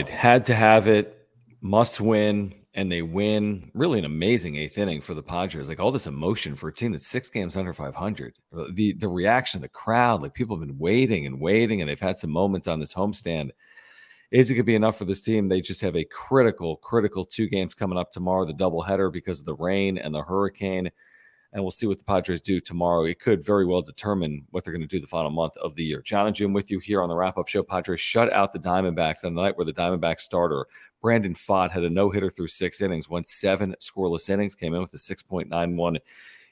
Right. Had to have it, must win, and they win. Really an amazing eighth inning for the Padres. Like all this emotion for a team that's 6 games under 500. The reaction of the crowd, like people have been waiting, and they've had some moments on this homestand. Is it going to be enough for this team? They just have a critical 2 games coming up tomorrow, the doubleheader because of the rain and the hurricane. And we'll see what the Padres do tomorrow. It could very well determine what they're going to do the final month of the year. John and Jim with you here on the wrap-up show. Padres shut out the Diamondbacks on the night where the Diamondbacks starter, Brandon Pfaadt, had a no-hitter through 6 innings, went 7 scoreless innings, came in with a 6.91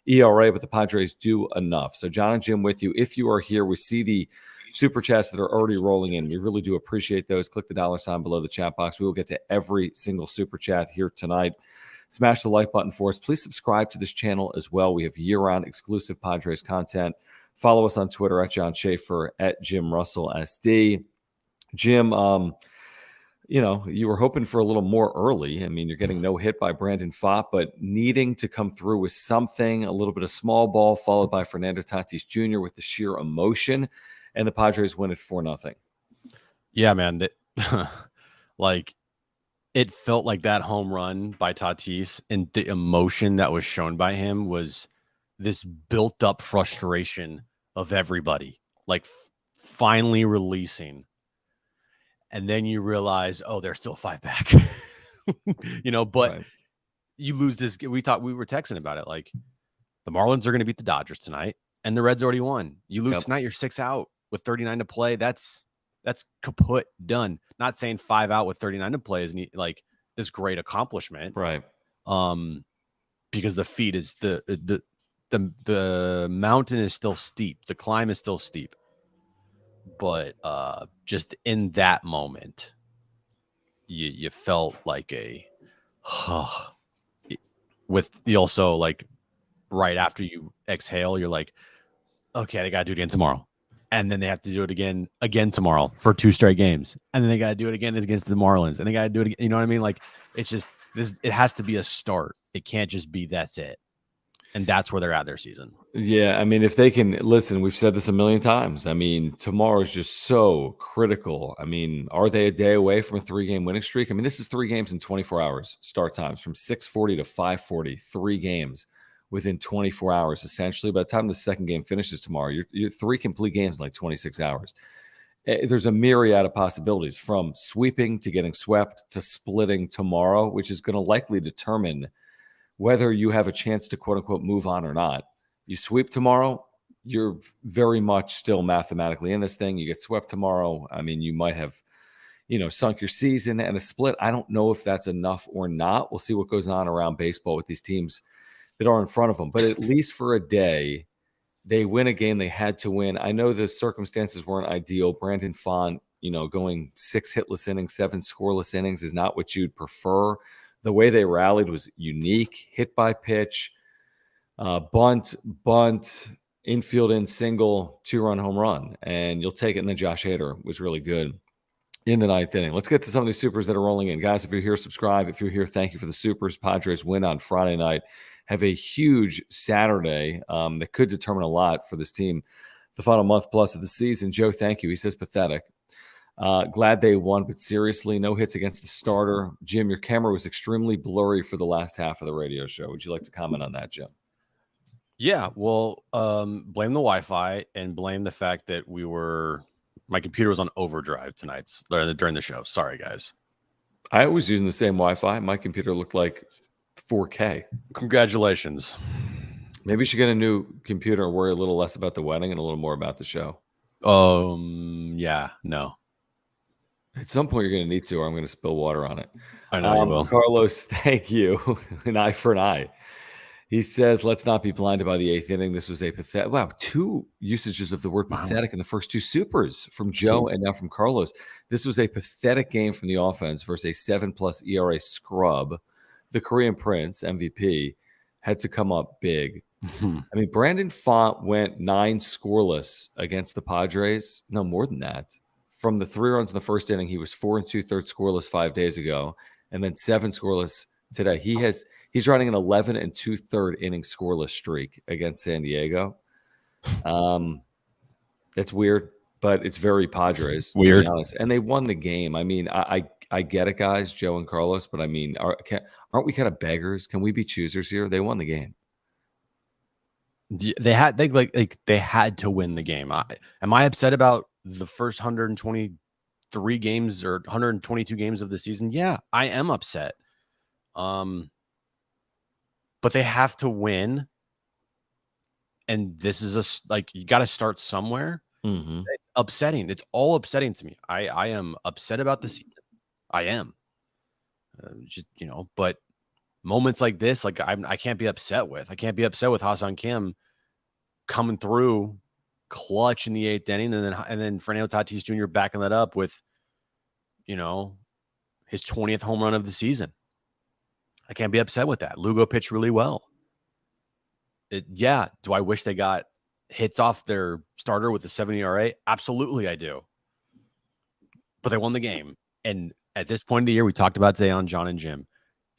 ERA, but the Padres do enough. So John and Jim with you. If you are here, we see the super chats that are already rolling in. We really do appreciate those. Click the $ below the chat box. We will get to every single super chat here tonight. Smash the like button for us. Please subscribe to this channel as well. We have year-round exclusive Padres content. Follow us on Twitter at John Schaefer, at Jim Russell SD. Jim, you were hoping for a little more early. I mean, you're getting no hit by Brandon Pfaadt, but needing to come through with something, a little bit of small ball, followed by Fernando Tatis Jr. with the sheer emotion, and the Padres win it 4-0. Yeah, man. It felt like that home run by Tatis and the emotion that was shown by him was this built up frustration of everybody, like finally releasing. And then you realize, oh, they're still 5 back, but right. You lose this. We were texting about it. Like the Marlins are going to beat the Dodgers tonight and the Reds already won. You lose tonight, you're 6 out with 39 to play. That's kaput, done. Not saying 5 out with 39 to play is like this great accomplishment, right? Because the feat is the mountain is still steep, the climb is still steep, but just in that moment, you felt like with the also like right after you exhale, you're like, okay, they got to do it again tomorrow. And then they have to do it again tomorrow for 2 straight games. And then they got to do it again against the Marlins. And they got to do it again. You know what I mean? Like, it's just this. It has to be a start. It can't just be that's it. And that's where they're at their season. Yeah, I mean, if they can listen, we've said this a million times. I mean, tomorrow is just so critical. I mean, are they a day away from a 3-game winning streak? I mean, this is 3 games in 24 hours start times from 6:40 to 5:40. 3 games within 24 hours, essentially. By the time the second game finishes tomorrow, you're 3 complete games in like 26 hours. There's a myriad of possibilities from sweeping to getting swept to splitting tomorrow, which is going to likely determine whether you have a chance to quote unquote move on or not. You sweep tomorrow, you're very much still mathematically in this thing. You get swept tomorrow. I mean, you might have, sunk your season, and a split. I don't know if that's enough or not. We'll see what goes on around baseball with these teams that are in front of them. But at least for a day, they win a game they had to win. I know the circumstances weren't ideal. Brandon Pfaadt, going 6 hitless innings, 7 scoreless innings is not what you'd prefer. The way they rallied was unique. Hit by pitch, bunt, infield in single, 2-run home run. And you'll take it. And then Josh Hader was really good in the 9th inning. Let's get to some of these supers that are rolling in. Guys, if you're here, subscribe. If you're here, thank you for the supers. Padres win on Friday night. Have a huge Saturday that could determine a lot for this team the final month plus of the season. Joe, thank you. He says pathetic. Glad they won, but seriously, no hits against the starter. Jim, your camera was extremely blurry for the last half of the radio show. Would you like to comment on that, Jim? Yeah, well, blame the Wi-Fi and blame the fact that my computer was on overdrive tonight during the show. Sorry, guys. I was using the same Wi-Fi. My computer looked like 4K. Congratulations. Maybe you should get a new computer and worry a little less about the wedding and a little more about the show. Yeah, no. At some point, you're going to need to, or I'm going to spill water on it. I know you will. Carlos, thank you. An eye for an eye. He says, let's not be blinded by the 8th inning. This was a pathetic. Wow, 2 usages of the word pathetic in the first 2 supers from Joe and now from Carlos. This was a pathetic game from the offense versus a 7+ ERA scrub. The Korean Prince, MVP, had to come up big. I mean, Brandon Pfaadt went 9 scoreless against the Padres. No, more than that. From the 3 runs in the first inning, he was 4 2/3 scoreless 5 days ago, and then 7 scoreless today. He's running an 11 2/3 inning scoreless streak against San Diego. It's weird. but it's very Padres, to Weird. be honest. And they won the game. I mean, I get it, guys, Joe and Carlos, but I mean, aren't we kind of beggars? Can we be choosers here? They won the game. They had they had to win the game. Am I upset about the first 123 games or 122 games of the season? Yeah, I am upset. But they have to win, and this is you got to start somewhere. Mm-hmm. It's upsetting. It's all upsetting to me. I am upset about the season. I am. But moments like this, I can't be upset with. I can't be upset with Ha-Seong Kim coming through clutch in the 8th inning, and then Fernando Tatis Jr. backing that up with, his 20th home run of the season. I can't be upset with that. Lugo pitched really well. Do I wish they got hits off their starter with the 7 ERA? Absolutely, I do. But they won the game. And at this point of the year, we talked about today on John and Jim,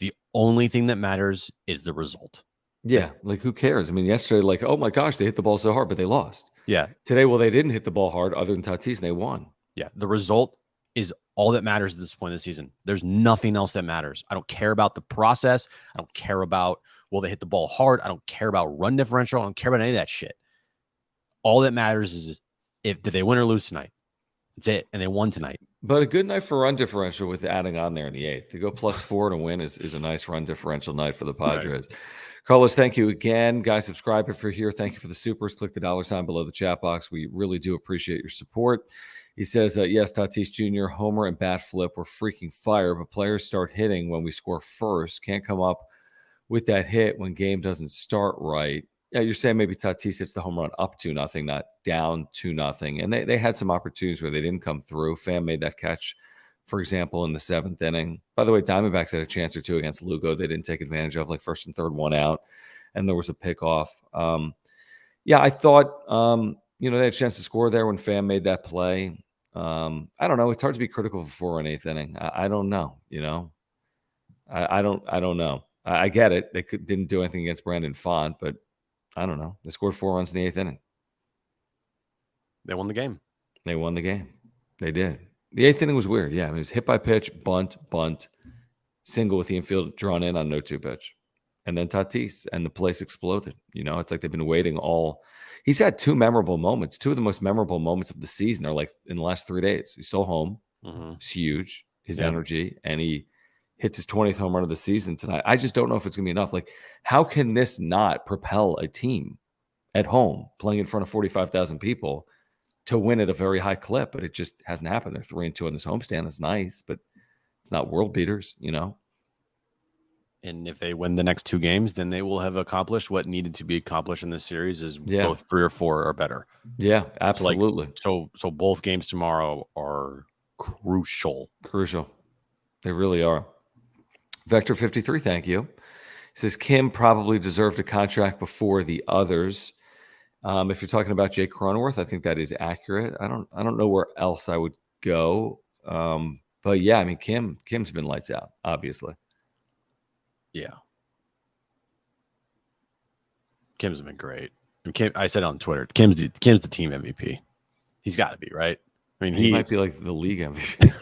the only thing that matters is the result. Yeah, who cares? I mean, yesterday, oh my gosh, they hit the ball so hard, but they lost. Yeah. Today, well, they didn't hit the ball hard other than Tatis, and they won. Yeah, the result is all that matters at this point of the season. There's nothing else that matters. I don't care about the process. I don't care about, will they hit the ball hard? I don't care about run differential. I don't care about any of that shit. All that matters is did they win or lose tonight? That's it. And they won tonight. But a good night for run differential with adding on there in the 8th. To go +4 to win is a nice run differential night for the Padres. Right. Carlos, thank you again. Guys, subscribe if you're here. Thank you for the supers. Click the $ below the chat box. We really do appreciate your support. He says, yes, Tatis Jr., homer and bat flip were freaking fire, but players start hitting when we score first. Can't come up with that hit when game doesn't start right. Yeah, you're saying maybe Tatis hits the home run up 2-0, not down 2-0. And they had some opportunities where they didn't come through. Pham made that catch, for example, in the 7th inning. By the way, Diamondbacks had a chance or two against Lugo they didn't take advantage of, like first and third, one out, and there was a pickoff. I thought, they had a chance to score there when Pham made that play. I don't know. It's hard to be critical of a 4 in 8th inning. I don't know, I don't know. I get it. They didn't do anything against Brandon Font, but I don't know. They scored 4 runs in the 8th inning. They won the game. They won the game. They did. The 8th inning was weird. Yeah, it was hit by pitch, bunt, single with the infield drawn in on 0-2 pitch. And then Tatis, and the place exploded. It's like they've been waiting all. He's had 2 memorable moments. 2 of the most memorable moments of the season are like in the last 3 days. He's still home. Mm-hmm. It's huge, his energy, and he hits his 20th home run of the season tonight. I just don't know if it's going to be enough. How can this not propel a team at home playing in front of 45,000 people to win at a very high clip? But it just hasn't happened. They're 3-2 on this homestand. That's nice, but it's not world beaters, And if they win the next 2 games, then they will have accomplished what needed to be accomplished in this series is both 3 or 4 are better. Yeah, absolutely. So both games tomorrow are crucial. Crucial. They really are. Vector 53, thank you. He says Kim probably deserved a contract before the others. If you're talking about Jake Cronenworth, I think that is accurate. I don't know where else I would go. But yeah, I mean Kim's been lights out, obviously. Yeah. Kim's been great. And Kim, I said on Twitter, Kim's the team MVP. He's got to be, right? I mean, he might be like the league MVP.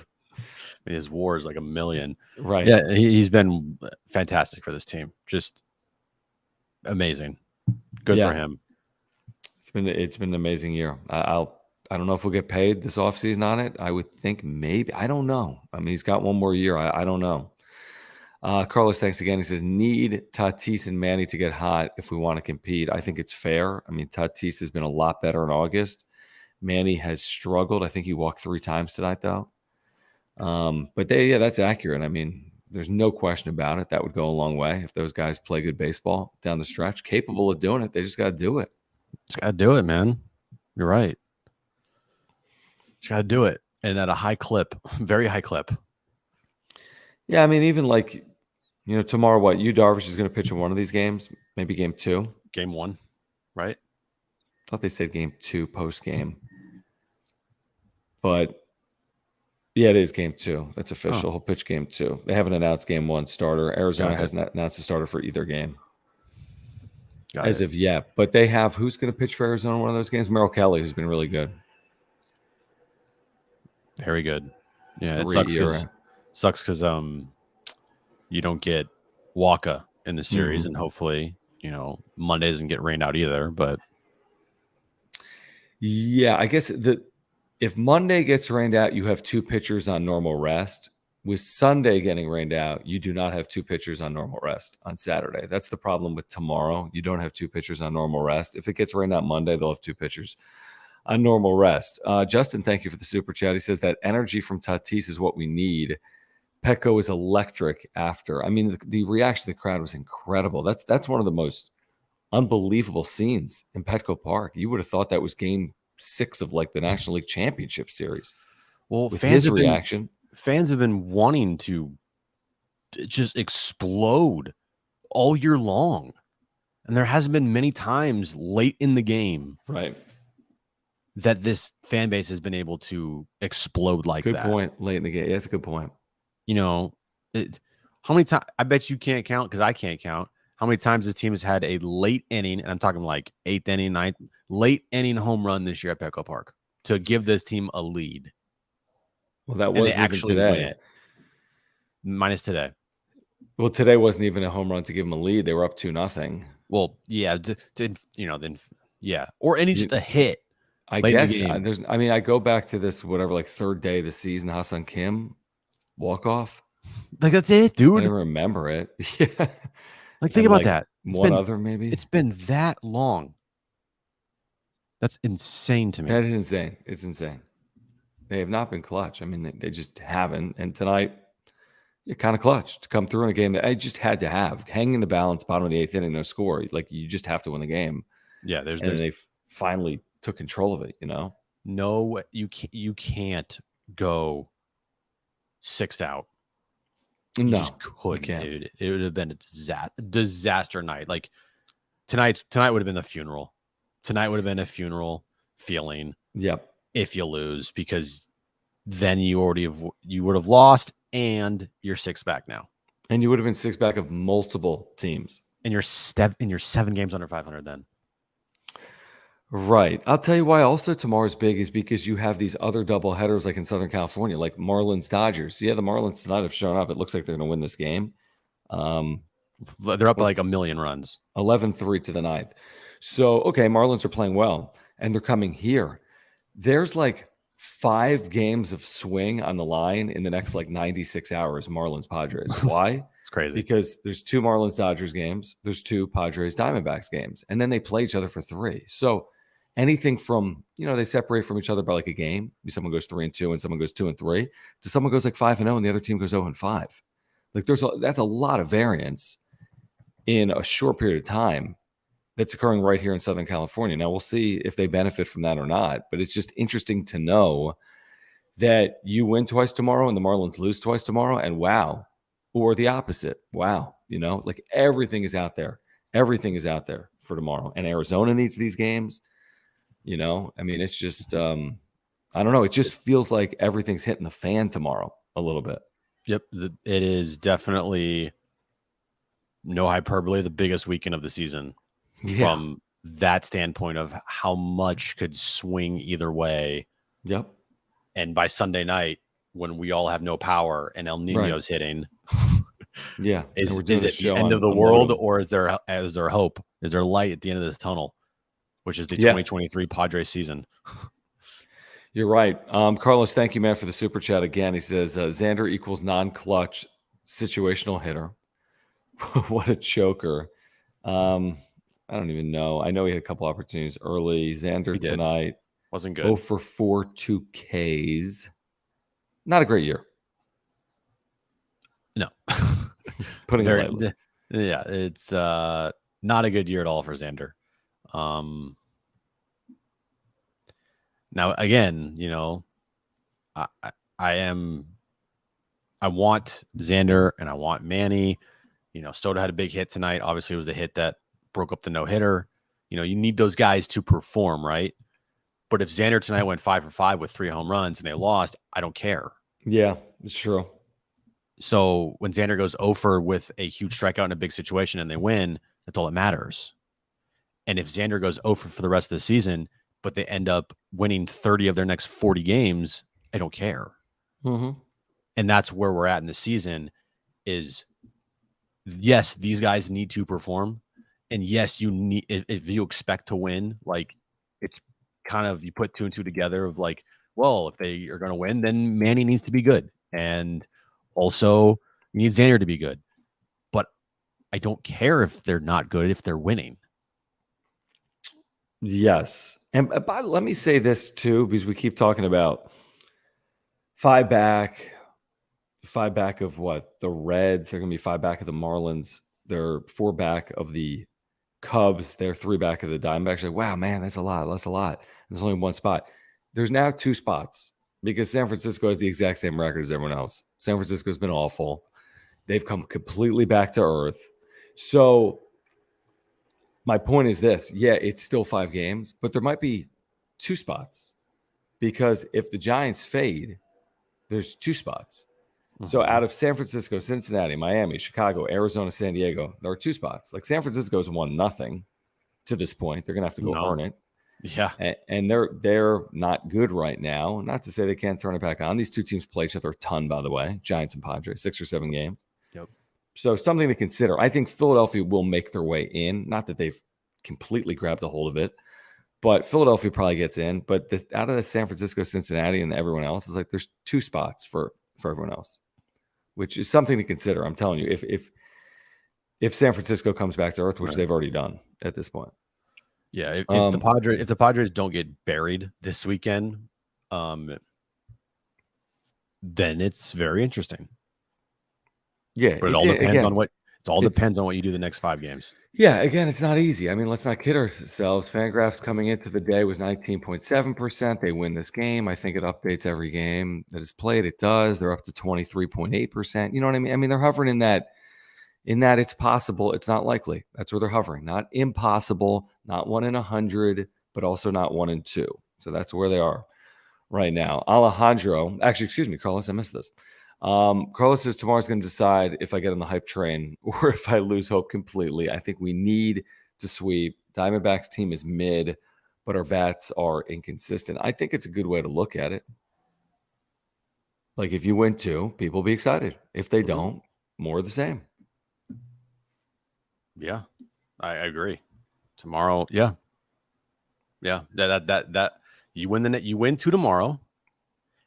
His WAR is like 1 million. Right. Yeah, he's been fantastic for this team. Just amazing. Good for him. It's been an amazing year. I don't know if we'll get paid this offseason on it. I would think maybe. I don't know. I mean, he's got 1 more year. I don't know. Carlos, thanks again. He says, need Tatis and Manny to get hot if we want to compete. I think it's fair. I mean, Tatis has been a lot better in August. Manny has struggled. I think he walked 3 times tonight, though. But that's accurate. I mean, there's no question about it. That would go a long way if those guys play good baseball down the stretch, capable of doing it. They just got to do it. Just got to do it, man. You're right. Just got to do it. And at a high clip, very high clip. Yeah, I mean, even tomorrow, what? Darvish is going to pitch in one of these games, maybe game 2. Game 1, right? I thought they said game 2 post-game. But yeah, it is game 2. That's official. He'll pitch game 2. They haven't announced game 1 starter. Arizona hasn't announced a starter for either game as of yet. But they have, who's going to pitch for Arizona in one of those games? Merrill Kelly, who's been really good. Very good. Yeah, it 3 ERA. sucks because you don't get Waka in the series, Mhm. and hopefully, Monday doesn't get rained out either. But Yeah, I guess if Monday gets rained out, you have 2 pitchers on normal rest. With Sunday getting rained out, you do not have 2 pitchers on normal rest on Saturday. That's the problem with tomorrow. You don't have 2 pitchers on normal rest. If it gets rained out Monday, they'll have 2 pitchers on normal rest. Justin, thank you for the super chat. He says that energy from Tatis is what we need. Petco is electric after. I mean, the reaction of the crowd was incredible. That's one of the most unbelievable scenes in Petco Park. You would have thought that was game 6 of like the National League Championship Series. well, With his reaction. Fans have been wanting to just explode all year long, and there hasn't been many times late in the game, Right. that this fan base has been able to explode like Good that. point. Late in the game. Yeah, that's a good point. How many times? I bet you can't count, because I can't count how many times this team has had a late inning, and I'm talking like 8th inning, 9th, late inning home run this year at Petco Park to give this team a lead. Well, that And they wasn't even actually win today. it. Minus today. Well, today wasn't even a home run to give them a lead. They were up 2-0. Well, yeah, then yeah, or any just a hit. I late in the guess game. I go back to this whatever, like third day of the season, Ha-Seong Kim walk off. Like, that's it, I dude. didn't remember it. Yeah. Like, think about that. Other maybe. It's been that long. That's insane to me. That is insane. It's insane. They have not been clutch. I mean, they just haven't. And tonight, you're kind of clutch to come through in a game that I just had to have. Hanging the balance, bottom of the 8th inning, no score. Like, you just have to win the game. Yeah, and then they finally took control of it, No, you can't go 6th out. You just couldn't, dude. It would have been a disaster night. Like, tonight would have been the funeral. Tonight would have been a funeral feeling. Yep. If you lose, because then you would have lost, and you're 6 back now. And you would have been 6 back of multiple teams. And you're 7 games under 500 then. Right. I'll tell you why also tomorrow's big is because you have these other double headers like in Southern California, like Marlins Dodgers. Yeah, the Marlins tonight have shown up. It looks like they're going to win this game. They're up by like 1 million runs. 11-3 to the 9th. So, okay, Marlins are playing well, and they're coming here. There's like 5 games of swing on the line in the next like 96 hours, Marlins Padres. Why? It's crazy. Because there's 2 Marlins Dodgers games, there's 2 Padres Diamondbacks games, and then they play each other for 3. So anything from, they separate from each other by like a game. Someone goes 3-2 and someone goes 2-3, to someone goes like 5-0 and the other team goes 0-5. Like that's a lot of variance in a short period of time that's occurring right here in Southern California. Now we'll see if they benefit from that or not, but it's just interesting to know that you win twice tomorrow and the Marlins lose twice tomorrow, and wow, or the opposite. Wow. Like everything is out there. Everything is out there for tomorrow, and Arizona needs these games. I mean, it's just, I don't know. It just feels like everything's hitting the fan tomorrow a little bit. Yep. It is definitely, no hyperbole, the biggest weekend of the season. Yeah. From that standpoint of how much could swing either way. Yep. And by Sunday night, when we all have no power and El Nino's hitting, yeah, is it the end of the world, or is there hope? Is there light at the end of this tunnel, which is the 2023 Padres season? You're right. Carlos, thank you, man, for the super chat again. He says, Xander equals non-clutch situational hitter. What a choker. I don't even know. I know he had a couple opportunities early. Xander tonight wasn't good. 0 for 4, 2 Ks. Not a great year. No. Putting it lightly. Yeah, it's not a good year at all for Xander. Now, again, I want Xander and I want Manny. Soto had a big hit tonight. Obviously, it was the hit that broke up the no-hitter. You need those guys to perform, right? But if Xander tonight went 5 for 5 with 3 home runs and they lost, I don't care. Yeah, it's true. So when Xander goes 0 for with a huge strikeout in a big situation and they win, that's all that matters. And if Xander goes 0 for the rest of the season, but they end up winning 30 of their next 40 games I don't care. Mm-hmm. And that's where we're at in the season is, yes, these guys need to perform. And yes, you need, if you expect to win, like it's kind of, you put 2 and 2 together of like, well, if they are going to win, then Manny needs to be good. And also you need Xander to be good. But I don't care if they're not good, if they're winning. Yes. And let me say this too, because we keep talking about five back of what? The Reds. They're going to be 5 back of the Marlins. They're 4 back of the Cubs. They're 3 back of the Diamondbacks. Like, wow, man, that's a lot. That's a lot. There's only 1 spot. There's now 2 spots because San Francisco has the exact same record as everyone else. San Francisco's been awful. They've come completely back to earth. So my point is this. Yeah, it's still 5 games, but there might be 2 spots because if the Giants fade, there's 2 spots. So out of San Francisco, Cincinnati, Miami, Chicago, Arizona, San Diego, there are 2 spots. Like San Francisco's won nothing to this point. They're gonna have to go earn it. Yeah. And they're not good right now. Not to say they can't turn it back on. These 2 teams play each other a ton, by the way. Giants and Padres, 6 or 7 games. Yep. So something to consider. I think Philadelphia will make their way in. Not that they've completely grabbed a hold of it, but Philadelphia probably gets in. But out of the San Francisco, Cincinnati, and everyone else, is like there's 2 spots for everyone else, which is something to consider. I'm telling you, if San Francisco comes back to earth, which they've already done at this point. Yeah, if the Padres don't get buried this weekend, then it's very interesting. Yeah, but it all depends on what depends on what you do the next 5 games. Yeah, again, it's not easy. I mean, let's not kid ourselves. Fangraphs coming into the day with 19.7%. They win this game. I think it updates every game that is played. It does. They're up to 23.8%. You know what I mean? I mean, they're hovering in that it's possible. It's not likely. That's where they're hovering. Not impossible, not 1 in 100, but also not 1 in 2. So that's where they are right now. Alejandro, actually, excuse me, Carlos, I missed this. Carlos says tomorrow's going to decide if I get on the hype train or if I lose hope completely. I think we need to sweep. Diamondbacks team is mid, but our bats are inconsistent. I think it's a good way to look at it. Like if you win 2, people will be excited. If they don't, more of the same. Yeah, I agree. Tomorrow, yeah. That you win 2 tomorrow,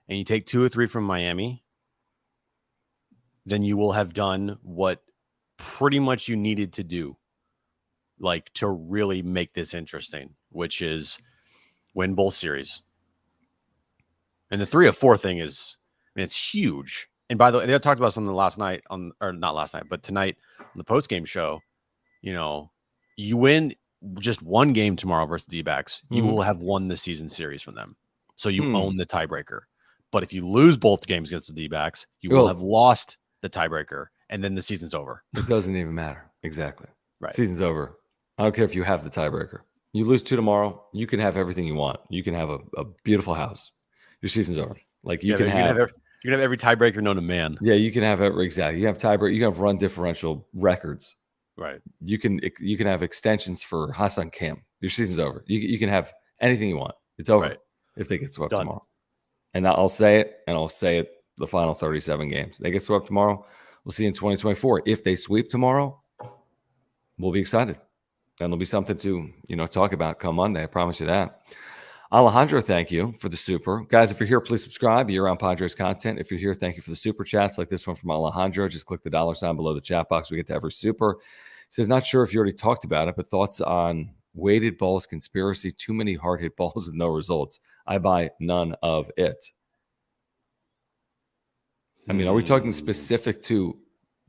and you take 2 or 3 from Miami, then you will have done what pretty much you needed to do, like to really make this interesting, which is win both series. And the 3 of 4 thing is, I mean, it's huge. And by the way, they talked about something last night not last night, but tonight on the postgame show. You know, you win just 1 game tomorrow versus DBacks, you will have won the season series from them. So you own the tiebreaker. But if you lose both games against the DBacks, you will have lost the tiebreaker, and then the season's over. It doesn't even matter. Exactly. Right. Season's over. I don't care if you have the tiebreaker. You lose 2 tomorrow, you can have everything you want. You can have a beautiful house. Your season's over. Like you can have every tiebreaker known to man. Yeah, you can have exactly. You have tiebreaker. You can have run differential records. Right. You can have extensions for Hassan Kim. Your season's over. You can have anything you want. It's over if they get swept tomorrow. And I'll say it, and I'll say it the final 37 games. They get swept tomorrow. We'll see in 2024. If they sweep tomorrow, we'll be excited. And there'll be something to talk about come Monday. I promise you that. Alejandro, thank you for the super. Guys, if you're here, please subscribe. You're on Padres content. If you're here, thank you for the super chats like this one from Alejandro. Just click the $ below the chat box. We get to every super. He says, not sure if you already talked about it, but thoughts on weighted balls conspiracy, too many hard hit balls with no results. I buy none of it. I mean, are we talking specific to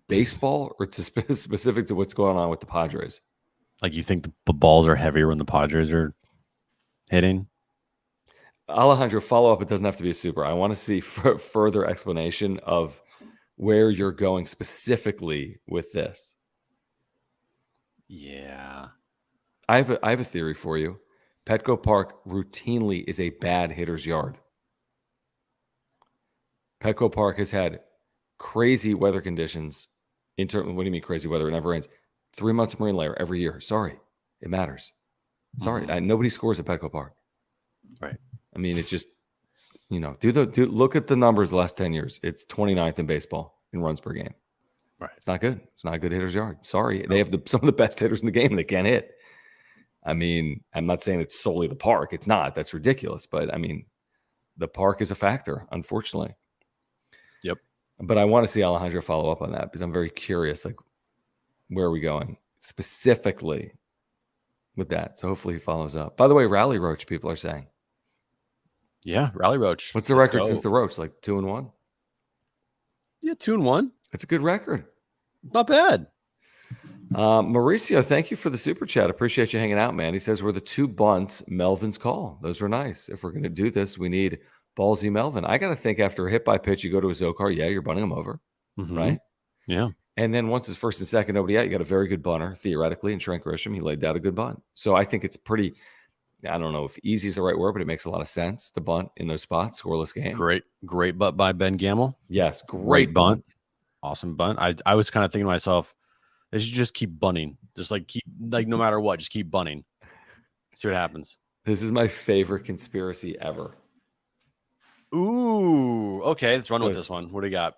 baseball or to specific to what's going on with the Padres? Like you think the balls are heavier when the Padres are hitting? Alejandro, follow up. It doesn't have to be a super. I want to see further explanation of where you're going specifically with this. Yeah. I have a theory for you. Petco Park routinely is a bad hitter's yard. Petco Park has had crazy weather conditions. What do you mean crazy weather? It never rains. 3 months of marine layer every year. Sorry. It matters. Sorry. Nobody scores at Petco Park. Right. I mean, it's just Look at the numbers the last 10 years. It's 29th in baseball in runs per game. Right. It's not good. It's not a good hitter's yard. Sorry. They have some of the best hitters in the game and they can't hit. I mean, I'm not saying it's solely the park. It's not. That's ridiculous. But I mean, the park is a factor, unfortunately. Yep. But I want to see Alejandro follow up on that because I'm very curious, like, where are we going specifically with that? So hopefully he follows up. By the way, Rally Roach, people are saying. Yeah, Rally Roach. What's the record since the Roach? Like 2-1? Yeah, 2-1. It's a good record. Not bad. Mauricio, thank you for the super chat. Appreciate you hanging out, man. He says we're the 2 bunts Melvin's call. Those were nice. If we're going to do this, we need ballsy Melvin. I got to think after a hit by pitch, you go to a Zokar. Yeah, you're bunting him over, right? Yeah. And then once it's first and second, nobody out, you got a very good bunter, theoretically, and Trent Grisham. He laid down a good bunt. So I think it's pretty, I don't know if easy is the right word, but it makes a lot of sense to bunt in those spots, scoreless game. Great bunt by Ben Gamel. Yes, great bunt. Awesome bunt. I was kind of thinking to myself, they should just keep bunting. Just no matter what, just keep bunting. See what happens. This is my favorite conspiracy ever. Ooh, okay. Let's run with this one. What do you got?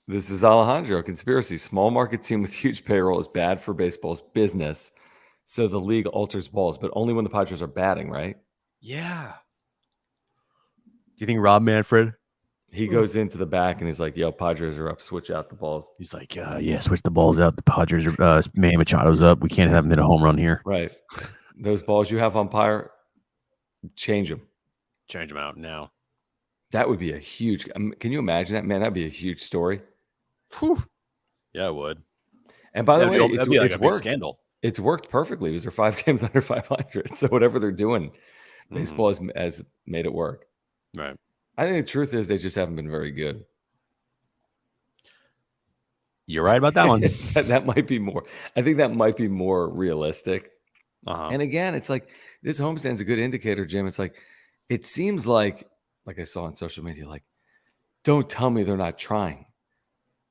This is Alejandro. Conspiracy. Small market team with huge payroll is bad for baseball's business. So the league alters balls, but only when the Padres are batting, right? Yeah. Do you think Rob Manfred? He goes into the back and he's like, yo, Padres are up. Switch out the balls. He's like, yeah, switch the balls out. The Padres are, Manny Machado's up. We can't have him hit a home run here. Right. Those balls you have umpire, change them. Change them out now. That would be a huge, can you imagine that? Man, that'd be a huge story. Whew. Yeah, it would. And by the way, it's worked. Scandal. It's worked perfectly because they're 5 games under 500. So whatever they're doing, baseball has made it work. Right. I think the truth is they just haven't been very good. You're right about that one. That might be more. I think that might be more realistic. And again, it's like this homestand's a good indicator, Jim. It's like it seems like I saw on social media, like, don't tell me they're not trying.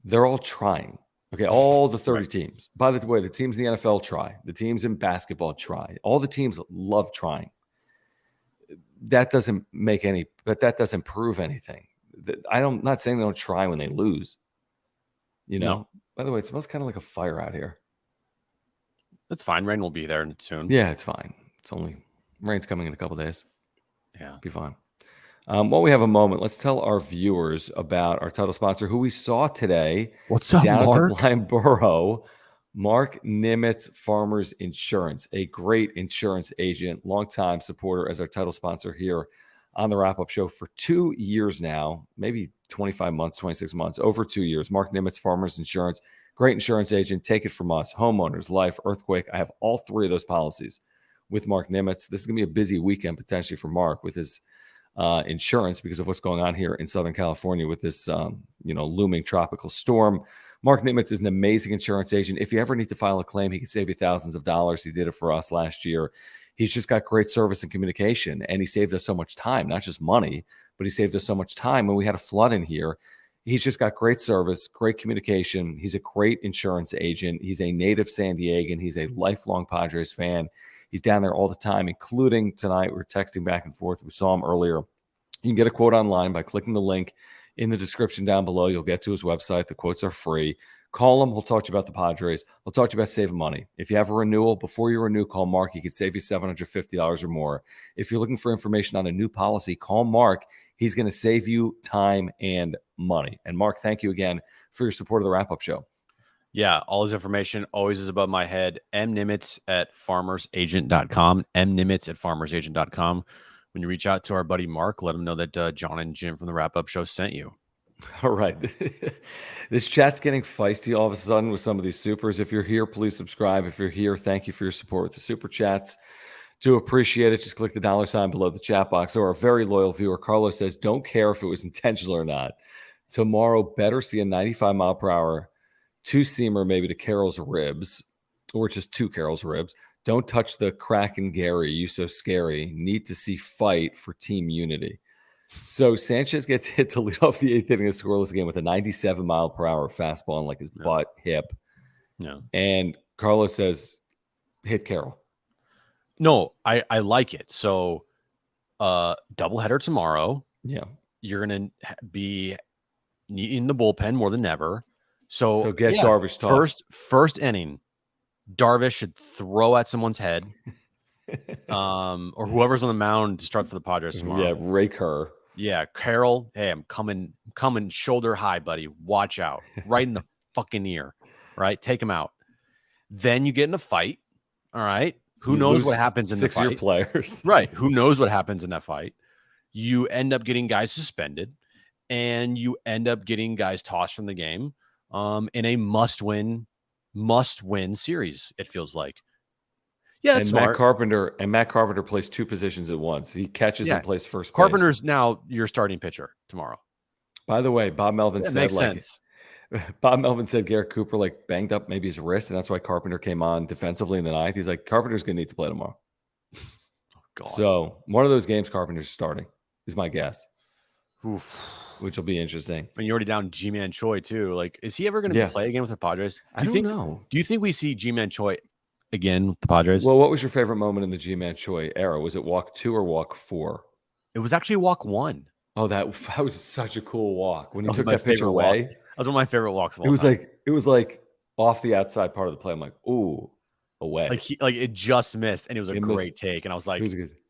They're all trying. Okay, all the 30 teams. By the way, the teams in the NFL try. The teams in basketball try. All the teams love trying. That doesn't prove anything. I'm not saying they don't try when they lose. No. By the way, it smells kind of like a fire out here. That's fine. Rain will be there soon. Yeah, it's fine. Rain's coming in a couple days. Yeah. Be fine. While we have a moment, let's tell our viewers about our title sponsor, who we saw today. What's up, down Mark? At the Blind Borough, Mark Nimitz Farmers Insurance, a great insurance agent, longtime supporter as our title sponsor here on the Wrap-Up Show for 2 years now, maybe 25 months, 26 months, over 2 years. Mark Nimitz Farmers Insurance, great insurance agent. Take it from us. Homeowners, life, earthquake. I have all 3 of those policies with Mark Nimitz. This is going to be a busy weekend potentially for Mark with his insurance because of what's going on here in Southern California with this, looming tropical storm. Mark Nimitz is an amazing insurance agent. If you ever need to file a claim, he can save you thousands of dollars. He did it for us last year. He's just got great service and communication, and he saved us so much time, not just money, but he saved us so much time when we had a flood in here. He's just got great service, great communication. He's a great insurance agent. He's a native San Diegan. He's a lifelong Padres fan. He's down there all the time, including tonight. We're texting back and forth. We saw him earlier. You can get a quote online by clicking the link in the description down below. You'll get to his website. The quotes are free. Call him. He'll talk to you about the Padres. He'll talk to you about saving money. If you have a renewal, before you renew, call Mark. He could save you $750 or more. If you're looking for information on a new policy, call Mark. He's going to save you time and money. And Mark, thank you again for your support of the Wrap-Up Show. Yeah, all his information always is above my head. mnimitz@farmersagent.com. mnimitz@farmersagent.com. When you reach out to our buddy Mark, let him know that John and Jim from the Wrap-Up Show sent you. All right. This chat's getting feisty all of a sudden with some of these supers. If you're here, please subscribe. If you're here, thank you for your support with the super chats. Do appreciate it. Just click the $ below the chat box. Or a very loyal viewer, Carlos, says, don't care if it was intentional or not. Tomorrow, better see a 95-mile-per-hour two-seamer maybe to Carroll's ribs, or just 2 Carroll's ribs. Don't touch the Kraken Gary. You so scary. Need to see fight for team unity. So Sanchez gets hit to lead off the 8th inning of scoreless game with a 97-mile-per-hour fastball on like his butt, hip. Yeah. And Carlos says, hit Carroll. No, I like it. So doubleheader tomorrow. Yeah. you're going to be in the bullpen more than ever. So get Darvish tossed. First inning, Darvish should throw at someone's head, or whoever's on the mound to start for the Padres tomorrow. Yeah, rake her. Yeah, Carroll. Hey, I'm coming shoulder high, buddy. Watch out, right in the fucking ear. Right, take him out. Then you get in a fight. All right, who knows what happens in the fight? 6-year players, right? Who knows what happens in that fight? You end up getting guys suspended, and you end up getting guys tossed from the game. In a must-win series, it feels like. Yeah, that's smart. Matt Carpenter plays two positions at once. He catches and plays first base. Carpenter's now your starting pitcher tomorrow. By the way, Bob Melvin said makes sense. Bob Melvin said Garrett Cooper banged up maybe his wrist, and that's why Carpenter came on defensively in the ninth. He's like, Carpenter's going to need to play tomorrow. Oh, God. So one of those games, Carpenter's starting is my guess. Oof. Which will be interesting. And you're already down G-Man Choi too. Like, is he ever going to play again with the Padres? I don't know. Do you think we see G-Man Choi again with the Padres? Well, what was your favorite moment in the G-Man Choi era? Was it walk 2 or walk 4? It was actually walk 1. Oh, that was such a cool walk when he took that pitcher away. That was one of my favorite walks of all time. It was like off the outside part of the play. I'm like, ooh, away. Like it just missed, and it was a great take. And I was like,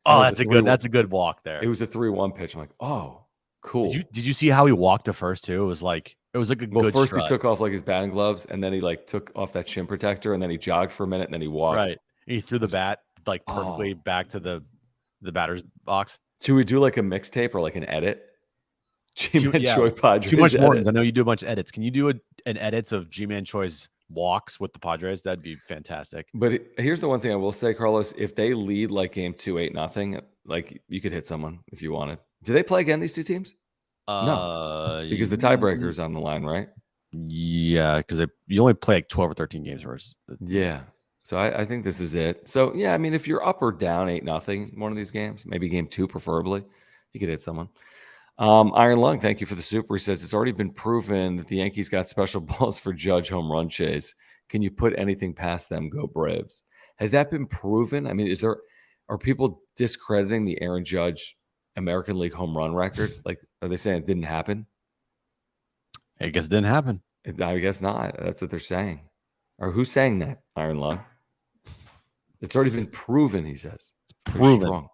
that's a good walk there. It was a 3-1 pitch. I'm like, oh, cool. Did you see how he walked to first too? It was like a good first strut. He took off like his batting gloves, and then he took off that shin protector, and then he jogged for a minute, and then he walked. Right. And he threw the bat perfectly back to the batter's box. Should we do like a mixtape or like an edit? G-Man Choi Padres. Too much Mortons. I know you do a bunch of edits. Can you do an edits of G-Man Choi's walks with the Padres? That'd be fantastic. But here's the one thing I will say, Carlos. If they lead like game 2, 8-0, like you could hit someone if you wanted. Do they play again, these two teams? No. Because the tiebreaker is on the line, right? Yeah, because you only play like 12 or 13 games first. Yeah. So I think this is it. So, yeah, I mean, if you're up or down 8-0 one of these games, maybe game 2 preferably, you could hit someone. Iron Lung, thank you for the super. He says, it's already been proven that the Yankees got special balls for Judge home run chase. Can you put anything past them? Go Braves. Has that been proven? I mean, are people discrediting the Aaron Judge American League home run record? Like, are they saying it didn't happen? I guess it didn't happen. I guess not. That's what they're saying. Or who's saying that, Iron Lung? It's already been proven, he says. It's proven.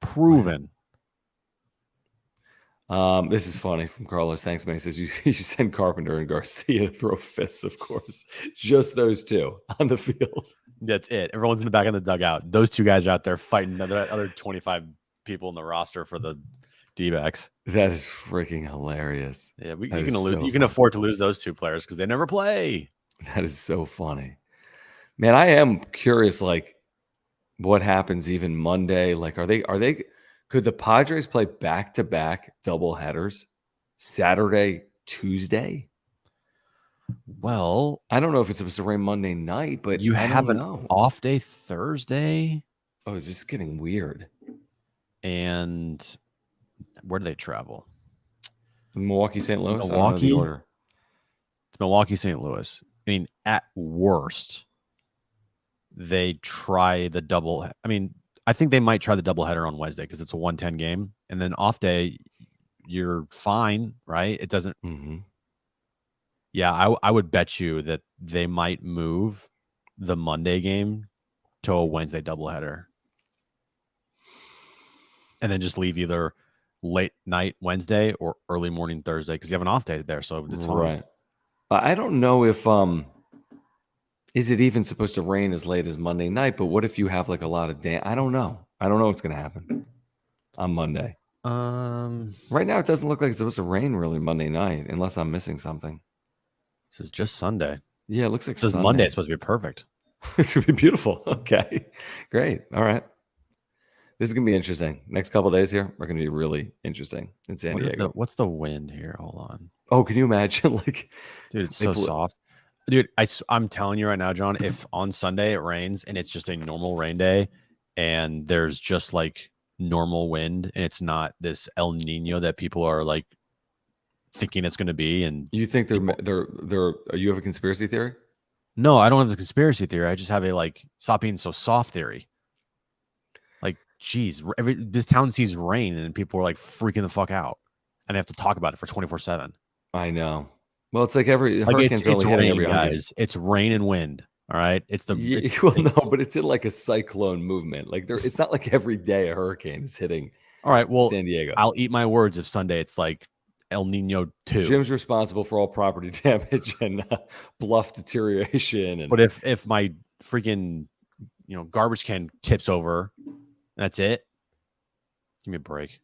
Proven. This is funny from Carlos. Thanks, man. He says you send Carpenter and Garcia to throw fists, of course. Just those two on the field. That's it. Everyone's in the back of the dugout. Those two guys are out there fighting other 25 people in the roster for the DBacks. That is freaking hilarious. Yeah, you can afford to lose those two players because they never play. That is so funny. Man, I am curious, like, what happens even Monday? Like, could the Padres play back-to-back double headers Saturday, Tuesday? Well, I don't know if it's supposed to rain Monday night, but you have an off day Thursday. Oh, it's just getting weird. And where do they travel? Milwaukee, St. Louis. Milwaukee. It's Milwaukee, St. Louis. I mean, at worst, they try the double. I mean, I think they might try the doubleheader on Wednesday because it's a 1:10 game, and then off day, you're fine, right? It doesn't. Mm-hmm. Yeah, I would bet you that they might move the Monday game to a Wednesday doubleheader, and then just leave either late night Wednesday or early morning Thursday because you have an off day there, so it's fine. Right. I don't know if is it even supposed to rain as late as Monday night? But what if you have like a lot of I don't know. I don't know what's going to happen on Monday. Right now, it doesn't look like it's supposed to rain really Monday night, unless I'm missing something. This is just Sunday. Yeah, it looks like Sunday. Monday is supposed to be perfect. It's going to be beautiful. Okay, great. All right. This is going to be interesting. Next couple of days here are going to be really interesting in San Diego. What's the wind here? Hold on. Oh, can you imagine? Like, dude, it's so soft. Dude, I'm telling you right now, John, if on Sunday it rains and it's just a normal rain day and there's just like normal wind and it's not this El Nino that people are like thinking it's going to be. And you think you have a conspiracy theory? No, I don't have the conspiracy theory. I just have a like stop being so soft theory. Like, geez, this town sees rain and people are like freaking the fuck out. and they have to talk about it for 24/7. I know. Well, it's like every Like hurricanes are it's only hitting rain, every 100. guys. It's rain and wind. All right. Yeah, well, no, but it's in like a cyclone movement. Like it's not like every day a hurricane is hitting all right. Well, San Diego. I'll eat my words if Sunday it's like El Nino 2. Jim's responsible for all property damage and bluff deterioration. And But if my freaking garbage can tips over, that's it. Give me a break.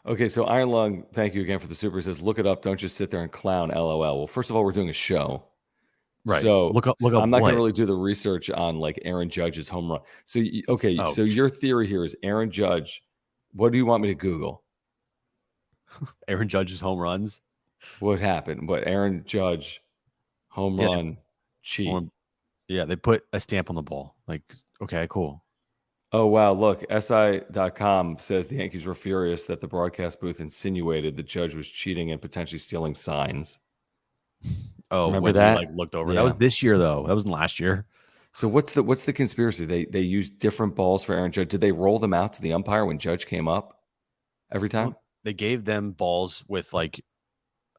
Okay, so Iron Lung, thank you again for the super. He says, look it up. Don't just sit there and clown. LOL. Well, first of all, we're doing a show. Right. So look up I'm not going what? to really do the research on like Aaron Judge's home run. So, okay, Oh. so your theory here is Aaron Judge. What do you want me to Google? Aaron Judge's home runs. What happened? What Aaron Judge home run cheat? Yeah, they put a stamp on the ball. Like, okay, cool. Oh, wow. Look, SI.com says the Yankees were furious that the broadcast booth insinuated the Judge was cheating and potentially stealing signs. Oh, remember when that? We, looked over. Yeah. That was this year, though. That wasn't last year. So what's the conspiracy? They used different balls for Aaron Judge. Did they roll them out to the umpire when Judge came up every time? Well, they gave them balls with like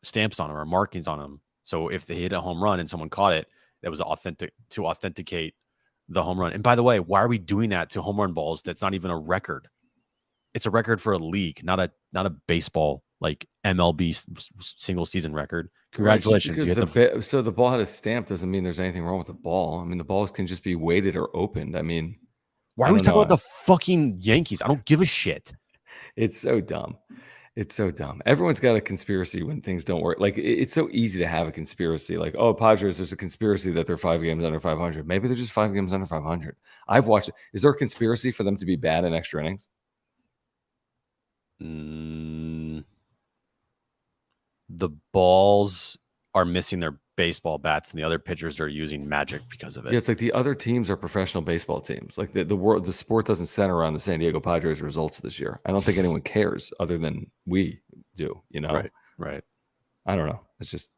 stamps on them or markings on them. So if they hit a home run and someone caught it, that was authentic to authenticate the home run. And by the way, why are we doing that to home run balls? That's not even a record. It's a record for a league, not a baseball like MLB single season record. Congratulations. Right, so the ball had a stamp doesn't mean there's anything wrong with the ball. I mean, the balls can just be weighted or opened. I mean, why are we talking about the fucking Yankees? I don't give a shit. It's so dumb. It's so dumb. Everyone's got a conspiracy when things don't work. Like it's so easy to have a conspiracy. Like, oh, Padres, there's a conspiracy that they're 5 games under 500. Maybe they're just 5 games under 500. I've watched it. Is there a conspiracy for them to be bad in extra innings? The balls are missing their baseball bats, and the other pitchers are using magic because of it. Yeah, it's like the other teams are professional baseball teams. Like the sport doesn't center around the San Diego Padres results this year. I don't think anyone cares other than we do. Right. I don't know. It's just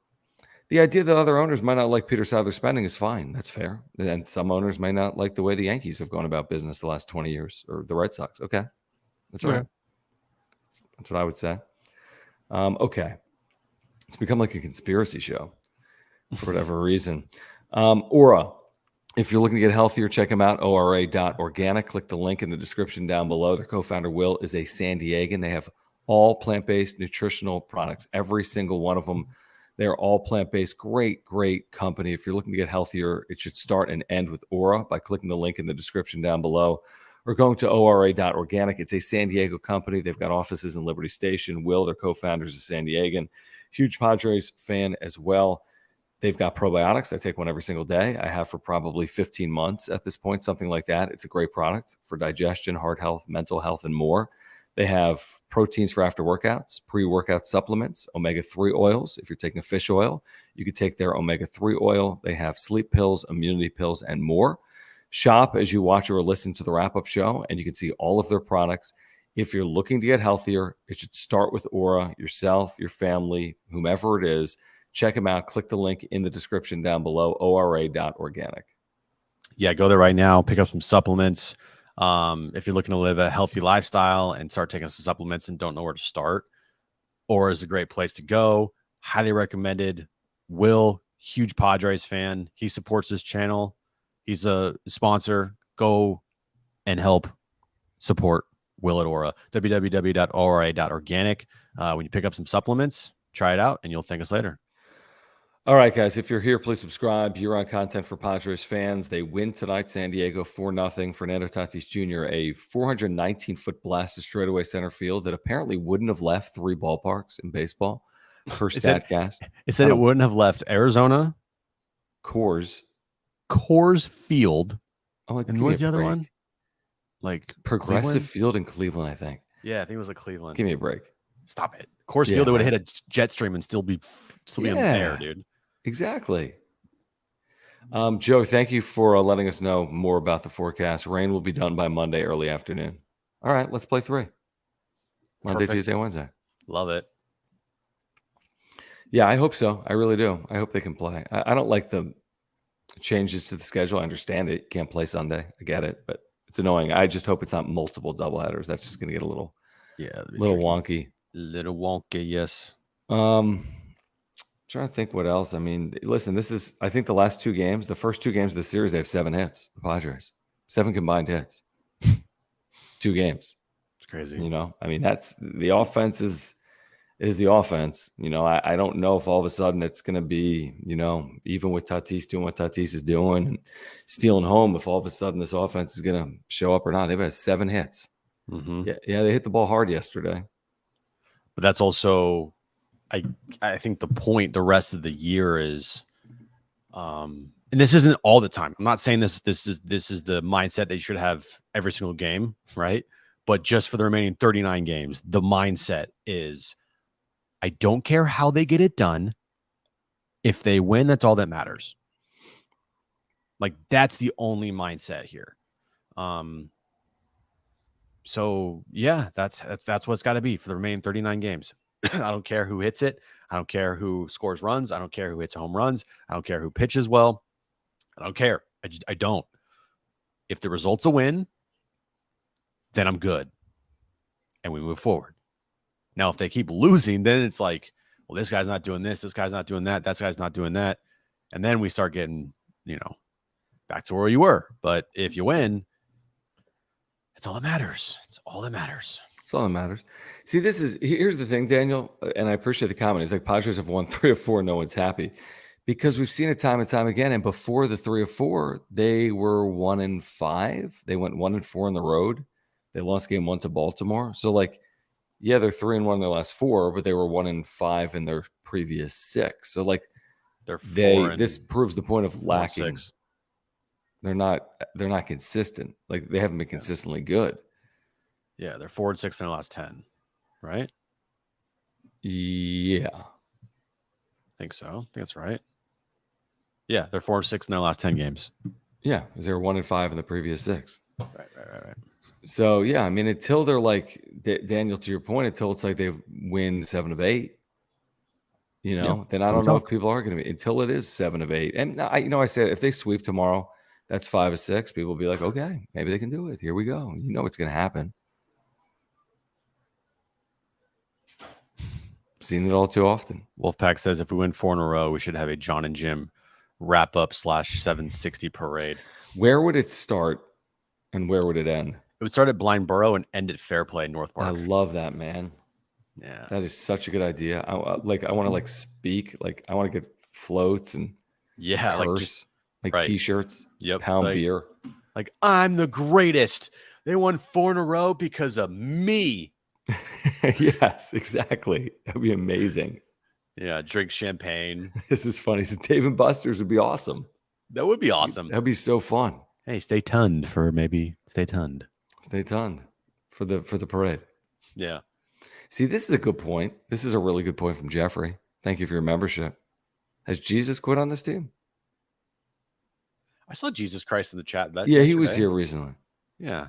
the idea that other owners might not like Peter Sadler's spending is fine. That's fair. And some owners may not like the way the Yankees have gone about business the last 20 years or the Red Sox. Okay, that's all right. That's what I would say. Okay. It's become like a conspiracy show for whatever reason. Aura, if you're looking to get healthier, check them out, ora.organic. Click the link in the description down below. Their co-founder, Will, is a San Diegan. They have all plant-based nutritional products, every single one of them. They're all plant-based. Great, great company. If you're looking to get healthier, it should start and end with Aura by clicking the link in the description down below or going to ora.organic. It's a San Diego company. They've got offices in Liberty Station. Will, their co-founder, is a San Diegan. Huge Padres fan as well. They've got probiotics. I take one every single day. I have for probably 15 months at this point, something like that. It's a great product for digestion, heart health, mental health, and more. They have proteins for after workouts, pre-workout supplements, omega-3 oils. If you're taking a fish oil, you could take their omega-3 oil. They have sleep pills, immunity pills, and more. Shop as you watch or listen to the wrap-up show, and you can see all of their products. If you're looking to get healthier, it should start with Aura, yourself, your family, whomever it is. Check them out. Click the link in the description down below, ora.organic. Yeah, go there right now. Pick up some supplements. If you're looking to live a healthy lifestyle and start taking some supplements and don't know where to start, Aura is a great place to go. Highly recommended. Will, huge Padres fan. He supports this channel. He's a sponsor. Go and help support Will at Aura. www.ora.organic. When you pick up some supplements, try it out and you'll thank us later. All right, guys, if you're here, please subscribe. You're on content for Padres fans. They win tonight, San Diego, 4-0. Fernando Tatis Jr., a 419-foot blast to straightaway center field that apparently wouldn't have left 3 ballparks in baseball per StatCast. It said it wouldn't have left Arizona, Coors Field. Oh, and what was the other one? Like Progressive Cleveland? Field in Cleveland, I think. Yeah, I think it was like Cleveland. Give me a break. Stop it. Coors Field, it would have hit a jet stream and still be in the air, dude. Exactly. Joe, thank you for letting us know more about the forecast. Rain will be done by Monday early afternoon. All right, let's play 3. Monday, Perfect. Tuesday, Wednesday. Love it. Yeah, I hope so. I really do. I hope they can play. I don't like the changes to the schedule. I understand it. Can't play Sunday. I get it, but it's annoying. I just hope it's not multiple doubleheaders. That's just going to get a little wonky. Little wonky, yes. Trying to think what else. I mean, listen, this is, I think the last two games, the first two games of the series, they have 7 hits. The Padres, 7 combined hits, 2 games. It's crazy. You know, I mean, that's the offense is the offense. You know, I don't know if all of a sudden it's going to be, you know, even with Tatis doing what Tatis is doing and stealing home, if all of a sudden this offense is going to show up or not. They've had 7 hits. Mm-hmm. Yeah, they hit the ball hard yesterday. But that's also, I think the rest of the year is, and this isn't all the time. I'm not saying this is the mindset that you should have every single game, right? But just for the remaining 39 games, the mindset is, I don't care how they get it done. If they win, that's all that matters. Like, that's the only mindset here. So yeah, that's what it's got to be for the remaining 39 games. I don't care who hits it. I don't care who scores runs. I don't care who hits home runs. I don't care who pitches well. I don't care. I don't. If the result's a win, then I'm good. And we move forward. Now, if they keep losing, then it's like, well, this guy's not doing this. This guy's not doing that. That guy's not doing that. And then we start getting, back to where you were. But if you win, it's all that matters. It's all that matters. It's all that matters. See, here's the thing, Daniel, and I appreciate the comment. It's like Padres have won 3 or 4, no one's happy. Because we've seen it time and time again. And before the 3 or 4, they were 1-5. They went 1-4 on the road. They lost game 1 to Baltimore. So, like, yeah, they're 3-1 in their last 4, but they were 1-5 in their previous 6. So, like, this proves the point of lacking. 6. They're not consistent. Like, they haven't been consistently good. Yeah, they're 4-6 in their last 10, right? Yeah, I think so. I think that's right. Yeah, they're 4-6 in their last 10 games. Yeah, because they were 1-5 in the previous 6. Right. So yeah, I mean, until they're like Daniel, to your point, until it's like they win 7 of 8, then I don't know if people are going to be until it is 7 of 8. And I said if they sweep tomorrow, that's 5 of 6. People will be like, okay, maybe they can do it. Here we go. You know what's going to happen. Seen it all too often. Wolfpack says if we win 4 in a row, we should have a John and Jim wrap up /760 parade. Where would it start and where would it end? It would start at Blind Borough and end at Fair Play, North Park. I love that, man. Yeah, that is such a good idea. I want to speak. Like, I want to get floats and curse, right. T-shirts. Yep, pound beer. Like, I'm the greatest. They won 4 in a row because of me. Yes, exactly. That'd be amazing. Yeah, drink champagne. This is funny. So Dave and Buster's would be awesome. That would be awesome. That'd be so fun. Hey, stay tuned for stay tuned. Stay tuned for the parade. Yeah. See, this is a good point. This is a really good point from Jeffrey. Thank you for your membership. Has Jesus quit on this team? I saw Jesus Christ in the chat. Yesterday. He was here recently. Yeah.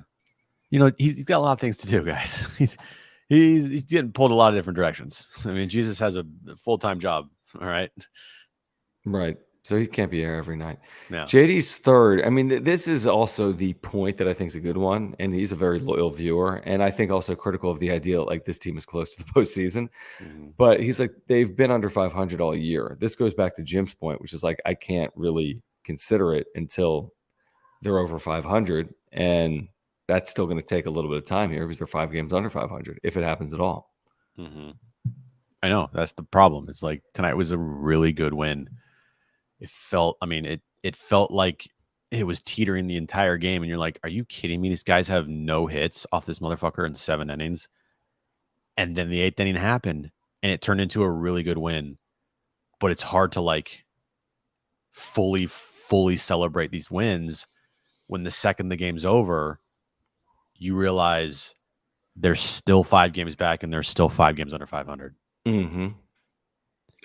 He's got a lot of things to do, guys. He's getting pulled a lot of different directions. I mean, Jesus has a full-time job. All right. Right. So he can't be here every night. No. JD's third. I mean, this is also the point that I think is a good one. And he's a very loyal viewer. And I think also critical of the idea like this team is close to the postseason. Mm-hmm. But he's like, they've been under 500 all year. This goes back to Jim's point, which is like, I can't really consider it until they're over 500. And that's still going to take a little bit of time here because they're 5 games under 500, if it happens at all. Mm-hmm. I know. That's the problem. It's like tonight was a really good win. It felt like it was teetering the entire game. And you're like, are you kidding me? These guys have no hits off this motherfucker in 7 innings. And then the 8th inning happened and it turned into a really good win. But it's hard to like fully celebrate these wins when the second the game's over, you realize there's still 5 games back and there's still 5 games under 500. Mm-hmm.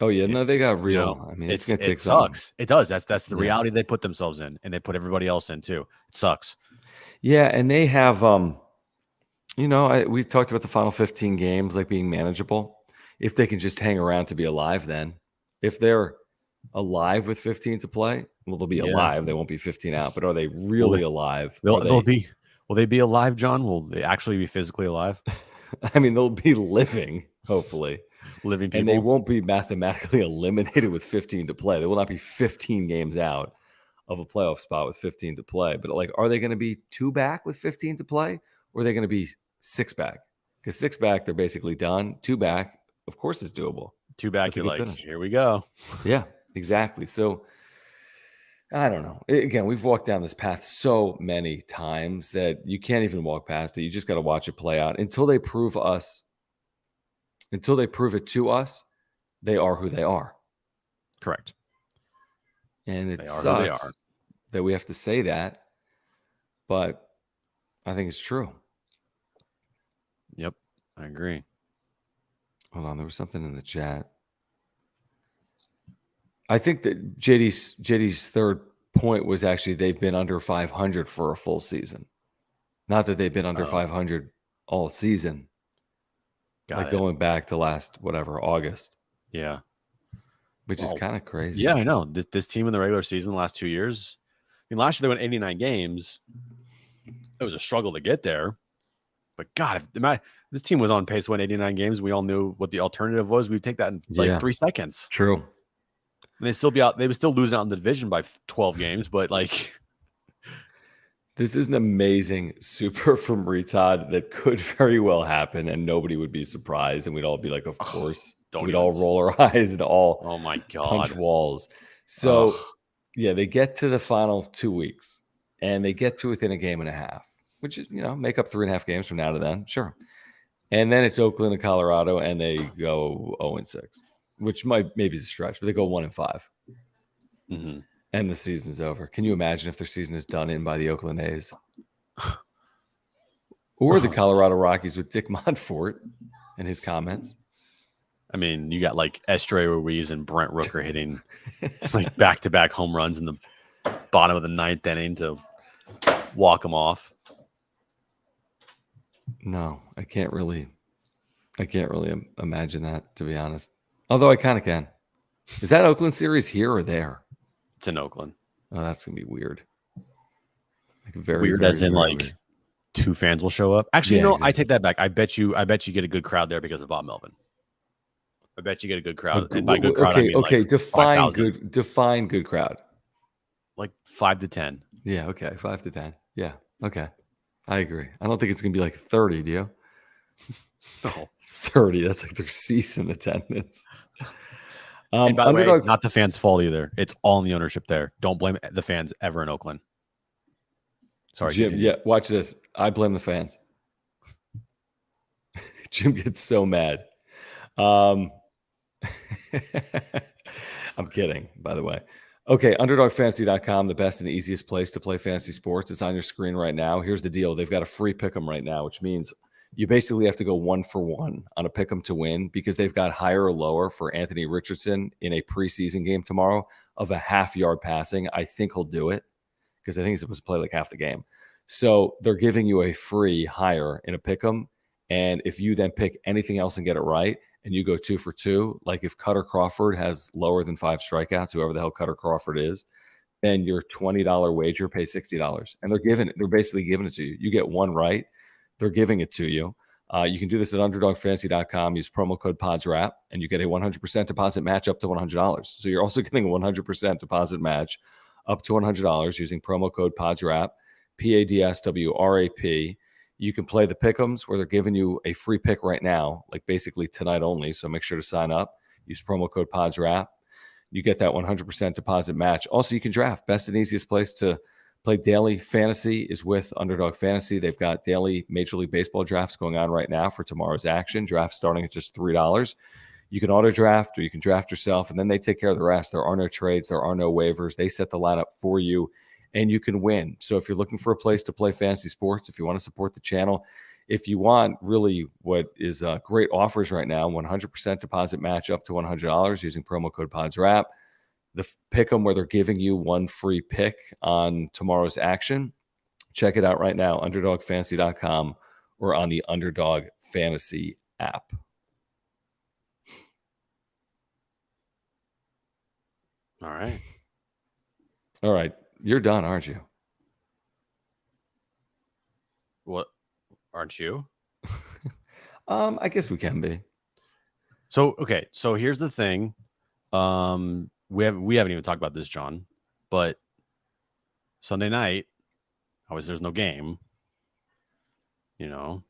Oh yeah, no, they got real. I mean, it's gonna take. It sucks. It does. That's the reality they put themselves in, and they put everybody else in too. It sucks. Yeah, and they have, we've talked about the final 15 games like being manageable. If they can just hang around to be alive, then if they're alive with 15 to play, well, they'll be alive. They won't be 15 out, but are they really alive? Will they be alive, John? Will they actually be physically alive? I mean, they'll be living, hopefully. Living And they people. won't be mathematically eliminated with 15 to play. They will not be 15 games out of a playoff spot with 15 to play. But like, are they going to be 2 back with 15 to play? Or are they going to be 6 back? Because 6 back, they're basically done. 2 back, of course, it's doable. 2 back, That's a you're good like, finish. here we go. Yeah, exactly. So I don't know. Again, we've walked down this path so many times that you can't even walk past it. You just got to watch it play out until they prove it to us, they are who they are. Correct. And it They are who they are. sucks that we have to say that, but I think it's true. Yep, I agree. Hold on, there was something in the chat. I think that JD's third point was actually they've been under 500 for a full season. Not that they've been under 500 all season. Got it. Going back to last, whatever, August. Yeah. Which is kind of crazy. Yeah, I know. This team in the regular season the last 2 years, I mean, last year they went 89 games. It was a struggle to get there. But God, if this team was on pace to win 89 games, we all knew what the alternative was. We'd take that in like 3 seconds. True. And they'd still be out. They would still lose out in the division by 12 games, but like... This is an amazing super from Retod that could very well happen, and nobody would be surprised, and we'd all be like, of course. We'd all roll our eyes and all oh my God. punch walls. So, yeah, they get to the final 2 weeks, and they get to within a game and a half, which is, make up 3.5 games from now to then. Sure. And then it's Oakland and Colorado, and they go 0-6, which maybe is a stretch, but they go 1-5. Mm-hmm. And the season's over. Can you imagine if their season is done in by the Oakland A's? Or the Colorado Rockies with Dick Montfort and his comments. I mean, you got like Estray Ruiz and Brent Rooker hitting like back-to-back home runs in the bottom of the 9th inning to walk them off. No, I can't really imagine that, to be honest. Although I kind of can. Is that Oakland series here or there? It's in Oakland. Oh, that's gonna be weird. Like very weird, very, as in very like weird. 2 fans will show up. Actually, Yeah, no, exactly. I take that back. I bet you get a good crowd there because of Bob Melvin. I bet you get a good crowd. And by good crowd, I mean like define 5,000. Define good crowd. Like 5 to 10. Yeah, okay, 5 to 10. Yeah, okay. I agree. I don't think it's gonna be like 30, do you? No. 30. That's like their season attendance. And by the way, not the fans' fault either. It's all in the ownership there. Don't blame the fans ever in Oakland. Sorry, Jim. continue. Yeah, watch this. I blame the fans. Jim gets so mad. I'm kidding, by the way. Okay, UnderdogFantasy.com, the best and easiest place to play fantasy sports. It's on your screen right now. Here's the deal. They've got a free pick'em right now, which means you basically have to go 1 for 1 on a pick'em to win because they've got higher or lower for Anthony Richardson in a preseason game tomorrow of a half-yard passing. I think he'll do it because I think he's supposed to play like half the game. So they're giving you a free higher in a pick'em, and if you then pick anything else and get it right, and you go 2 for 2, like if Cutter Crawford has lower than 5 strikeouts, whoever the hell Cutter Crawford is, then your $20 wager pays $60. And they're basically giving it to you. You get 1 right, they're giving it to you. You can do this at UnderdogFantasy.com. Use promo code PODSWRAP, and you get a 100% deposit match up to $100. So you're also getting a 100% deposit match up to $100 using promo code PODSWRAP, PADSWRAP. You can play the pick'ems where they're giving you a free pick right now, like basically tonight only. So make sure to sign up. Use promo code PODSWRAP. You get that 100% deposit match. Also, you can draft. Best and easiest place to play daily fantasy is with Underdog Fantasy. They've got daily Major League Baseball drafts going on right now for tomorrow's action. Draft starting at just $3. You can auto draft or you can draft yourself, and then they take care of the rest. There are no trades. There are no waivers. They set the lineup for you, and you can win. So if you're looking for a place to play fantasy sports, if you want to support the channel, if you want really what is great offers right now, 100% deposit match up to $100 using promo code PODSWRAP. The pick 'em where they're giving you 1 free pick on tomorrow's action. Check it out right now, UnderdogFantasy.com or on the Underdog Fantasy app. All right. All right. You're done, aren't you? What? Aren't you? I guess we can be. So okay, so here's the thing. We haven't even talked about this, John, but Sunday night, obviously there's no game. You know,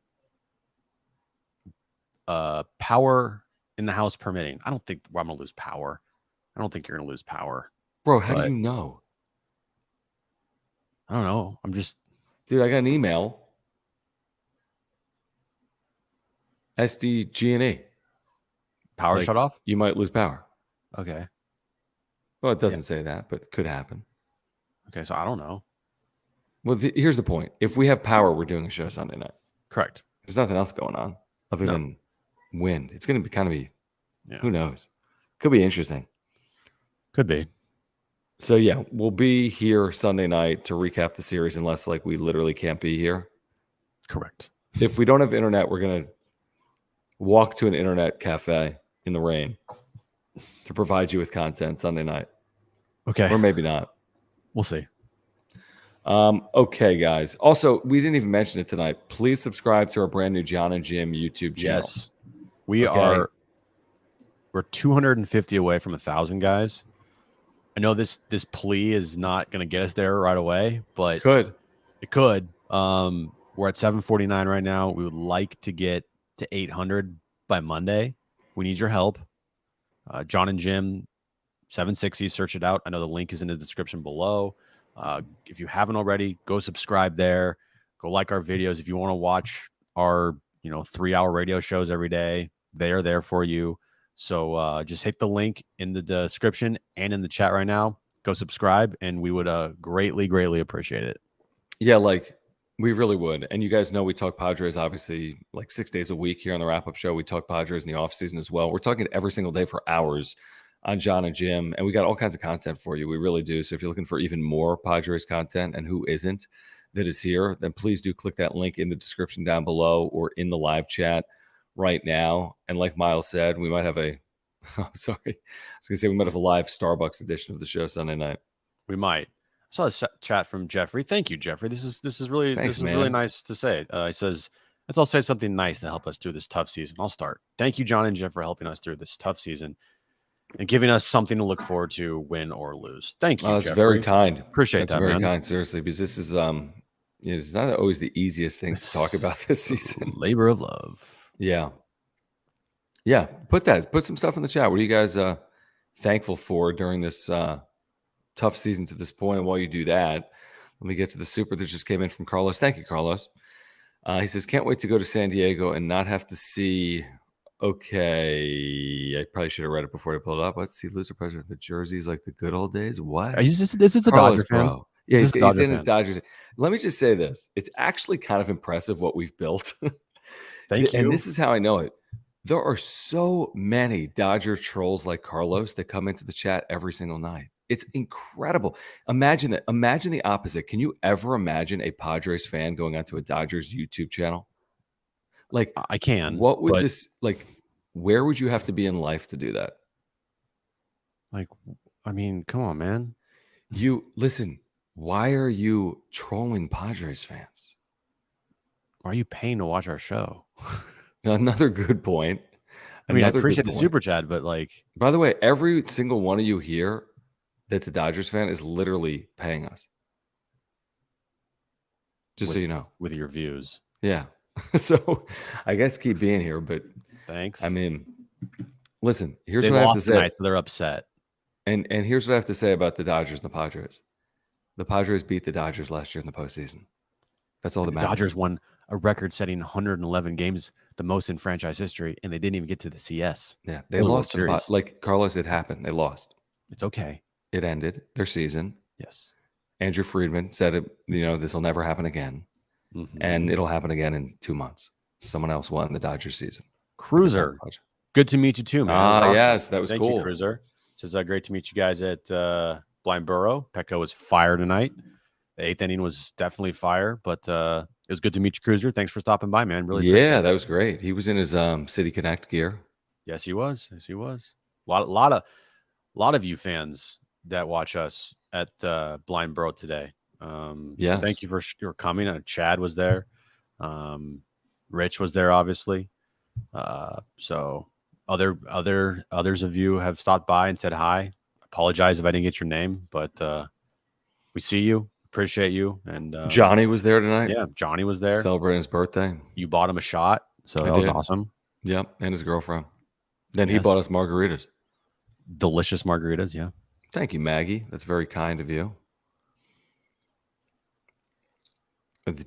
power in the house permitting. I don't think I'm gonna lose power. I don't think you're gonna lose power. Bro, how do But you know? I don't know. I'm just Dude, I got an email. SDG&E. power shut off. You might lose power. Okay. Well, it doesn't say that, but it could happen. Okay, so I don't know. Well, here's the point. If we have power, we're doing a show Sunday night. Correct. There's nothing else going on other than wind. It's going to be kind of be, who knows? Could be interesting. Could be. So, yeah, we'll be here Sunday night to recap the series unless, like, we literally can't be here. Correct. If we don't have internet, we're going to walk to an internet cafe in the rain to provide you with content Sunday night. Okay. Or maybe not. We'll see. Okay, guys. Also, we didn't even mention it tonight. Please subscribe to our brand new John and Jim YouTube channel. Yes. We're 250 away from 1,000 guys. I know this plea is not going to get us there right away, but it could. We're at 749 right now. We would like to get to 800 by Monday. We need your help. John and Jim 760, search it out. I know the link is in the description below. If you haven't already, go subscribe there. Go like our videos. If you want to watch our 3-hour radio shows every day, they are there for you. So just hit the link in the description and in the chat right now. Go subscribe, and we would greatly, greatly appreciate it. Yeah, like we really would. And you guys know we talk Padres obviously like 6 days a week here on the wrap-up show. We talk Padres in the offseason as well. We're talking every single day for hours on John and Jim, and we got all kinds of content for you. We really do. So if you're looking for even more Padres content, and who isn't, that is here, then please do click that link in the description down below or in the live chat right now. And like Miles said, we might have a we might have a live Starbucks edition of the show Sunday night. We might. I saw a chat from Jeffrey. Thank you, Jeffrey. This is really really nice to say. He says, let's all say something nice to help us through this tough season. I'll start. Thank you, John and Jeff, for helping us through this tough season and giving us something to look forward to, win or lose. Thank you. That's Jeffrey. very kind. Appreciate that, very man. kind, seriously, because this is it's not always the easiest thing to talk about this season. Labor of love. Yeah. Put some stuff in the chat. What are you guys thankful for during this tough season to this point? And while you do that, let me get to the super that just came in from Carlos. Thank you, Carlos. He says, can't wait to go to San Diego and not have to see. Okay, I probably should have read it before I pulled it up. Let's see, loser president. The jerseys like the good old days. What? Is this a Dodger fan? Bro. Yeah, he's in his Dodgers. Let me just say this. It's actually kind of impressive what we've built. Thank you. And this is how I know it. There are so many Dodger trolls like Carlos that come into the chat every single night. It's incredible. Imagine that. Imagine the opposite. Can you ever imagine a Padres fan going onto a Dodgers YouTube channel? Like, I can. What would this like? Where would you have to be in life to do that? Like, I mean, come on, man. You listen. Why are you trolling Padres fans? Why are you paying to watch our show? Another good point. I mean, I appreciate the super chat, but like, by the way, every single one of you here that's a Dodgers fan is literally paying us. Just so you know, with your views. Yeah. So I guess keep being here, but thanks. I mean, listen, here's what I have to say. Tonight, so they're upset. And here's what I have to say about the Dodgers and the Padres. The Padres beat the Dodgers last year in the postseason. That's all that matters. The Dodgers won a record-setting 111 games, the most in franchise history, and they didn't even get to the CS. Yeah, they lost to the like Carlos. It happened. They lost. It's okay. It ended their season. Yes. Andrew Friedman said it. This will never happen again, and it'll happen again in 2 months. Someone else won the Dodgers season. Cruiser, good to meet you too, man. Awesome. Yes, that was Thank cool. You, Cruiser. It says great to meet you guys at Blind Burrow. Petco was fire tonight. The 8th inning was definitely fire, but it was good to meet you, Cruiser. Thanks for stopping by, man. Really, that was great. He was in his City Connect gear. Yes, he was. Yes, he was. A lot of you fans that watch us at Blind Burrow today. So thank you for coming. Chad was there. Rich was there, obviously. So others of you have stopped by and said hi. Apologize if I didn't get your name, but we see you, appreciate you, and Johnny was there tonight. yeah, Johnny was there Celebrating his birthday. You bought him a shot, so I that was did. awesome. Yep, and his girlfriend. Then he Yes. bought us margaritas. Delicious margaritas, yeah. Thank you, Maggie. That's very kind of you.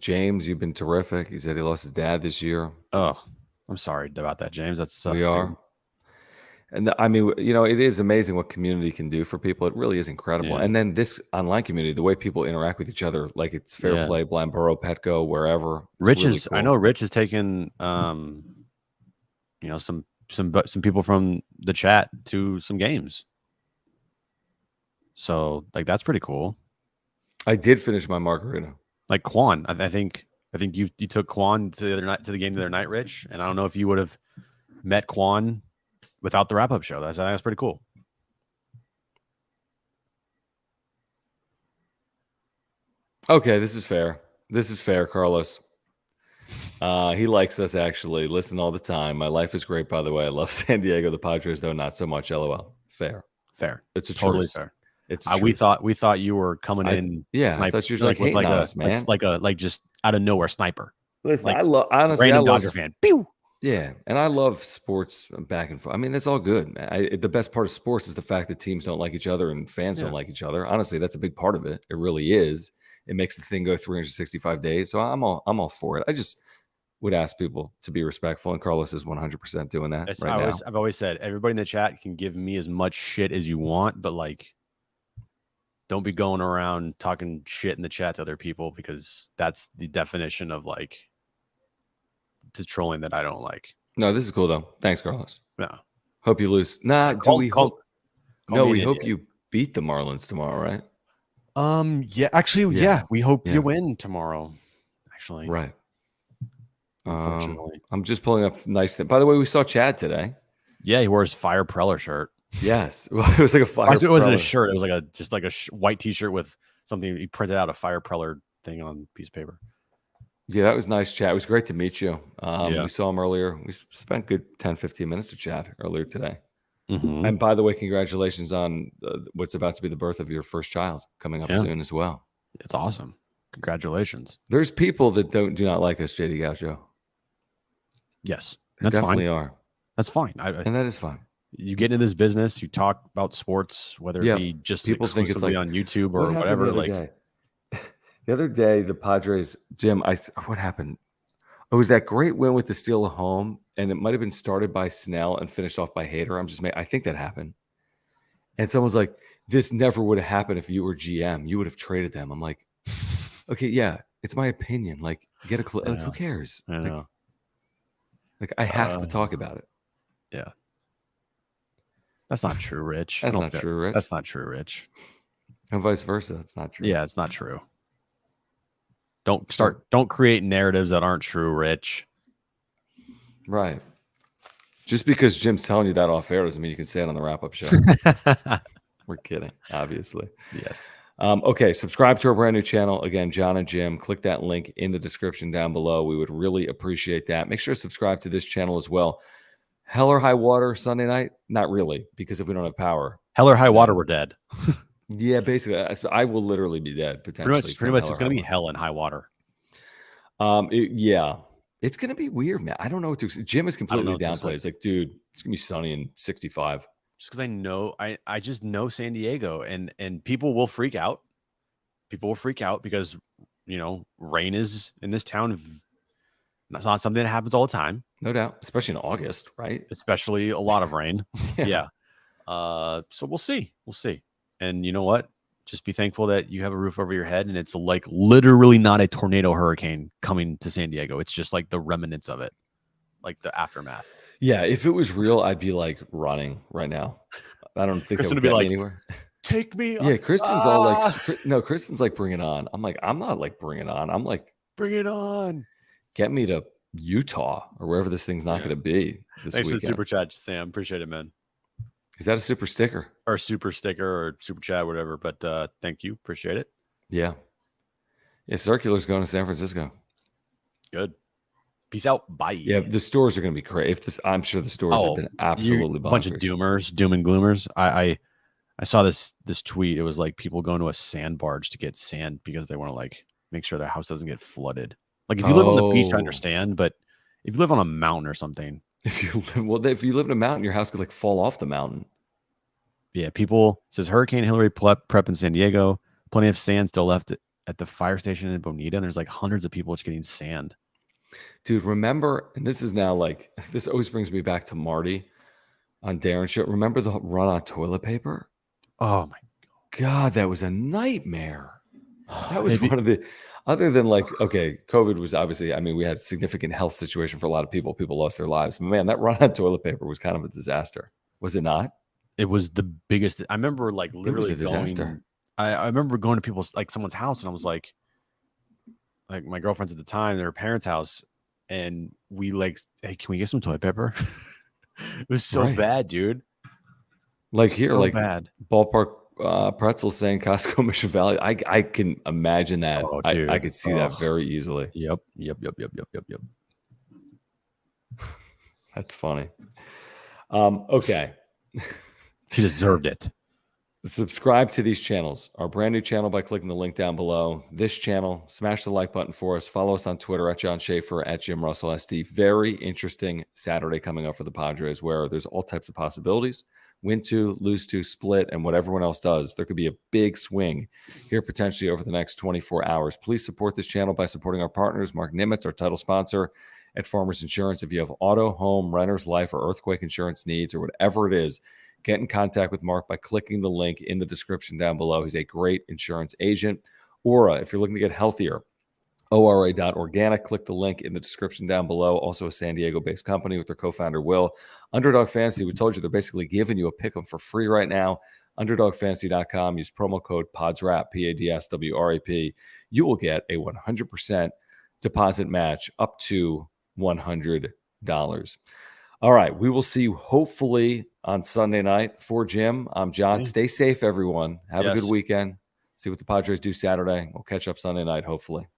James, you've been terrific. He said he lost his dad this year. Oh, I'm sorry about that, James. That sucks. We are. Dude. And I mean, it is amazing what community can do for people. It really is incredible. Yeah. And then this online community, the way people interact with each other, like it's Fair Yeah. Play, Blandboro, Petco, wherever. Rich really is. cool. I know Rich has taken, some people from the chat to some games. So like that's pretty cool. I did finish my margarita. Like Quan, I think you took Quan to the game the other night, Rich. And I don't know if you would have met Quan without the wrap up show. That's pretty cool. Okay, this is fair. This is fair, Carlos. He likes us actually. Listen all the time. My life is great, by the way. I love San Diego. The Padres, though, not so much. LOL. Fair. It's Totally truth. fair. It's we thought you were coming in. Yeah, sniper, I thought you were like hating on us, man. Like just out of nowhere sniper. Listen, like I love honestly. Random I love Dodger fan. Pew! Yeah, and I love sports back and forth. I mean, that's all good. The best part of sports is the fact that teams don't like each other and fans don't like each other. Honestly, that's a big part of it. It really is. It makes the thing go 365 days. So I'm all for it. I just would ask people to be respectful, and Carlos is 100% doing that now. I've always said everybody in the chat can give me as much shit as you want, but like, don't be going around talking shit in the chat to other people because that's the definition of like the trolling that I don't like. No, this is cool though. Thanks, Carlos. No, hope you lose. Nah, we hope you beat the Marlins tomorrow, right? Yeah, actually, yeah. We hope you win tomorrow. Actually, right. Unfortunately, I'm just pulling up nice thing. By the way, we saw Chad today. Yeah, he wore his Fire Preller shirt. Yes, it was like a Fire. It wasn't a shirt. It was like a white T-shirt with something. He printed out a Fire Preller thing on a piece of paper. Yeah, that was nice, Chad. It was great to meet you. Yeah. We saw him earlier. We spent good 10, 15 minutes with Chad earlier today. Mm-hmm. And by the way, congratulations on what's about to be the birth of your first child coming up soon as well. It's awesome. Congratulations. There's people that do not like us, JD Gaucho. Yes, that's definitely fine. are. That's fine. And that is fine. You get into this business, you talk about sports, whether it be just people think it's like on YouTube or whatever. Like the other day, the Padres, Jim, what happened? It was that great win with the steal of home, and it might have been started by Snell and finished off by Hader. I think that happened. And someone's like, this never would have happened if you were GM. You would have traded them. I'm like, okay, yeah, it's my opinion. Like, get a like, who cares? I know. Like, I have to talk about it. Yeah. That's not true, Rich. That's not true, Rich. That's not true, Rich. And vice versa. It's not true. Yeah, it's not true. Don't create narratives that aren't true, Rich. Right. Just because Jim's telling you that off air doesn't mean you can say it on the wrap-up show. We're kidding, obviously. Yes. Okay, subscribe to our brand new channel. Again, John and Jim. Click that link in the description down below. We would really appreciate that. Make sure to subscribe to this channel as well. Hell or high water Sunday night? Not really, because if we don't have power. Hell or high water, we're dead. Yeah, basically. I will literally be dead, potentially. Pretty much it's going to be hell and high water. Yeah. It's going to be weird, man. I don't know what to expect. Jim is completely downplayed. It's like, dude, it's going to be sunny and 65. Just because I just know San Diego and people will freak out. People will freak out because, rain is in this town. That's not something that happens all the time. No doubt. Especially in August, right? Especially a lot of rain. Yeah. So we'll see. We'll see. And you know what? Just be thankful that you have a roof over your head and it's like literally not a tornado hurricane coming to San Diego. It's just like the remnants of it, like the aftermath. Yeah. If it was real, I'd be like running right now. I don't think that would get me anywhere. Take me. Yeah. Kristen's all like, no, Kristen's like, bring it on. I'm like, I'm not like, bring it on. I'm like, bring it on. Get me to Utah or wherever this thing's not going to be this Thanks weekend. for the super chat, Sam. Appreciate it, man. Is that a super sticker? Or super sticker or super chat, whatever. But thank you. Appreciate it. Yeah. Yeah, Circular's going to San Francisco. Good. Peace out. Bye. Yeah, the stores are going to be crazy. I'm sure the stores have been absolutely bunch of bonkers. doomers, doom and gloomers. I saw this tweet. It was like people going to a sand barge to get sand because they want to like make sure their house doesn't get flooded. Like if you live on the beach, I understand, but if you live on a mountain or something, if you live in a mountain, your house could like fall off the mountain. yeah. People says Hurricane Hillary prep in San Diego. Plenty of sand still left at the fire station in Bonita, and there's like hundreds of people just getting sand. Dude, remember, and this is now like, this always brings me back to Marty on Darren Show. Remember the run on toilet paper? Oh my God, that was a nightmare. That was one of the, other than like, okay, COVID was obviously, I mean, we had a significant health situation for a lot of people. People lost their lives. But man, that run on toilet paper was kind of a disaster. Was it not? It was the biggest. I remember like literally going. I remember going to people's, like someone's house, and I was like my girlfriend's at the time, their parents' house, and we like, hey, can we get some toilet paper? It was so bad, dude. Like here, so like bad. Ballpark Pretzel saying Costco Mission Valley. I can imagine that. Oh, dude. I could see that very easily. Yep. That's funny. Okay. She deserved it. Subscribe to these channels. Our brand new channel by clicking the link down below. This channel, smash the like button for us. Follow us on Twitter at John Schaefer, at Jim Russell SD. Very interesting Saturday coming up for the Padres where there's all types of possibilities. Win two, lose two, split, and what everyone else does. There could be a big swing here potentially over the next 24 hours. Please support this channel by supporting our partners, Mark Nimitz, our title sponsor at Farmers Insurance. If you have auto, home, renter's life, or earthquake insurance needs, or whatever it is, get in contact with Mark by clicking the link in the description down below. He's a great insurance agent. Aura, if you're looking to get healthier, ORA.organic. Click the link in the description down below. Also a San Diego-based company with their co-founder, Will. Underdog Fantasy, we told you they're basically giving you a pick 'em for free right now. UnderdogFantasy.com. Use promo code PODSWRAP, PADSWRAP. You will get a 100% deposit match up to $100. All right, we will see you hopefully on Sunday night. For Jim, I'm John. Stay safe, everyone. Have a good weekend. See what the Padres do Saturday. We'll catch up Sunday night, hopefully.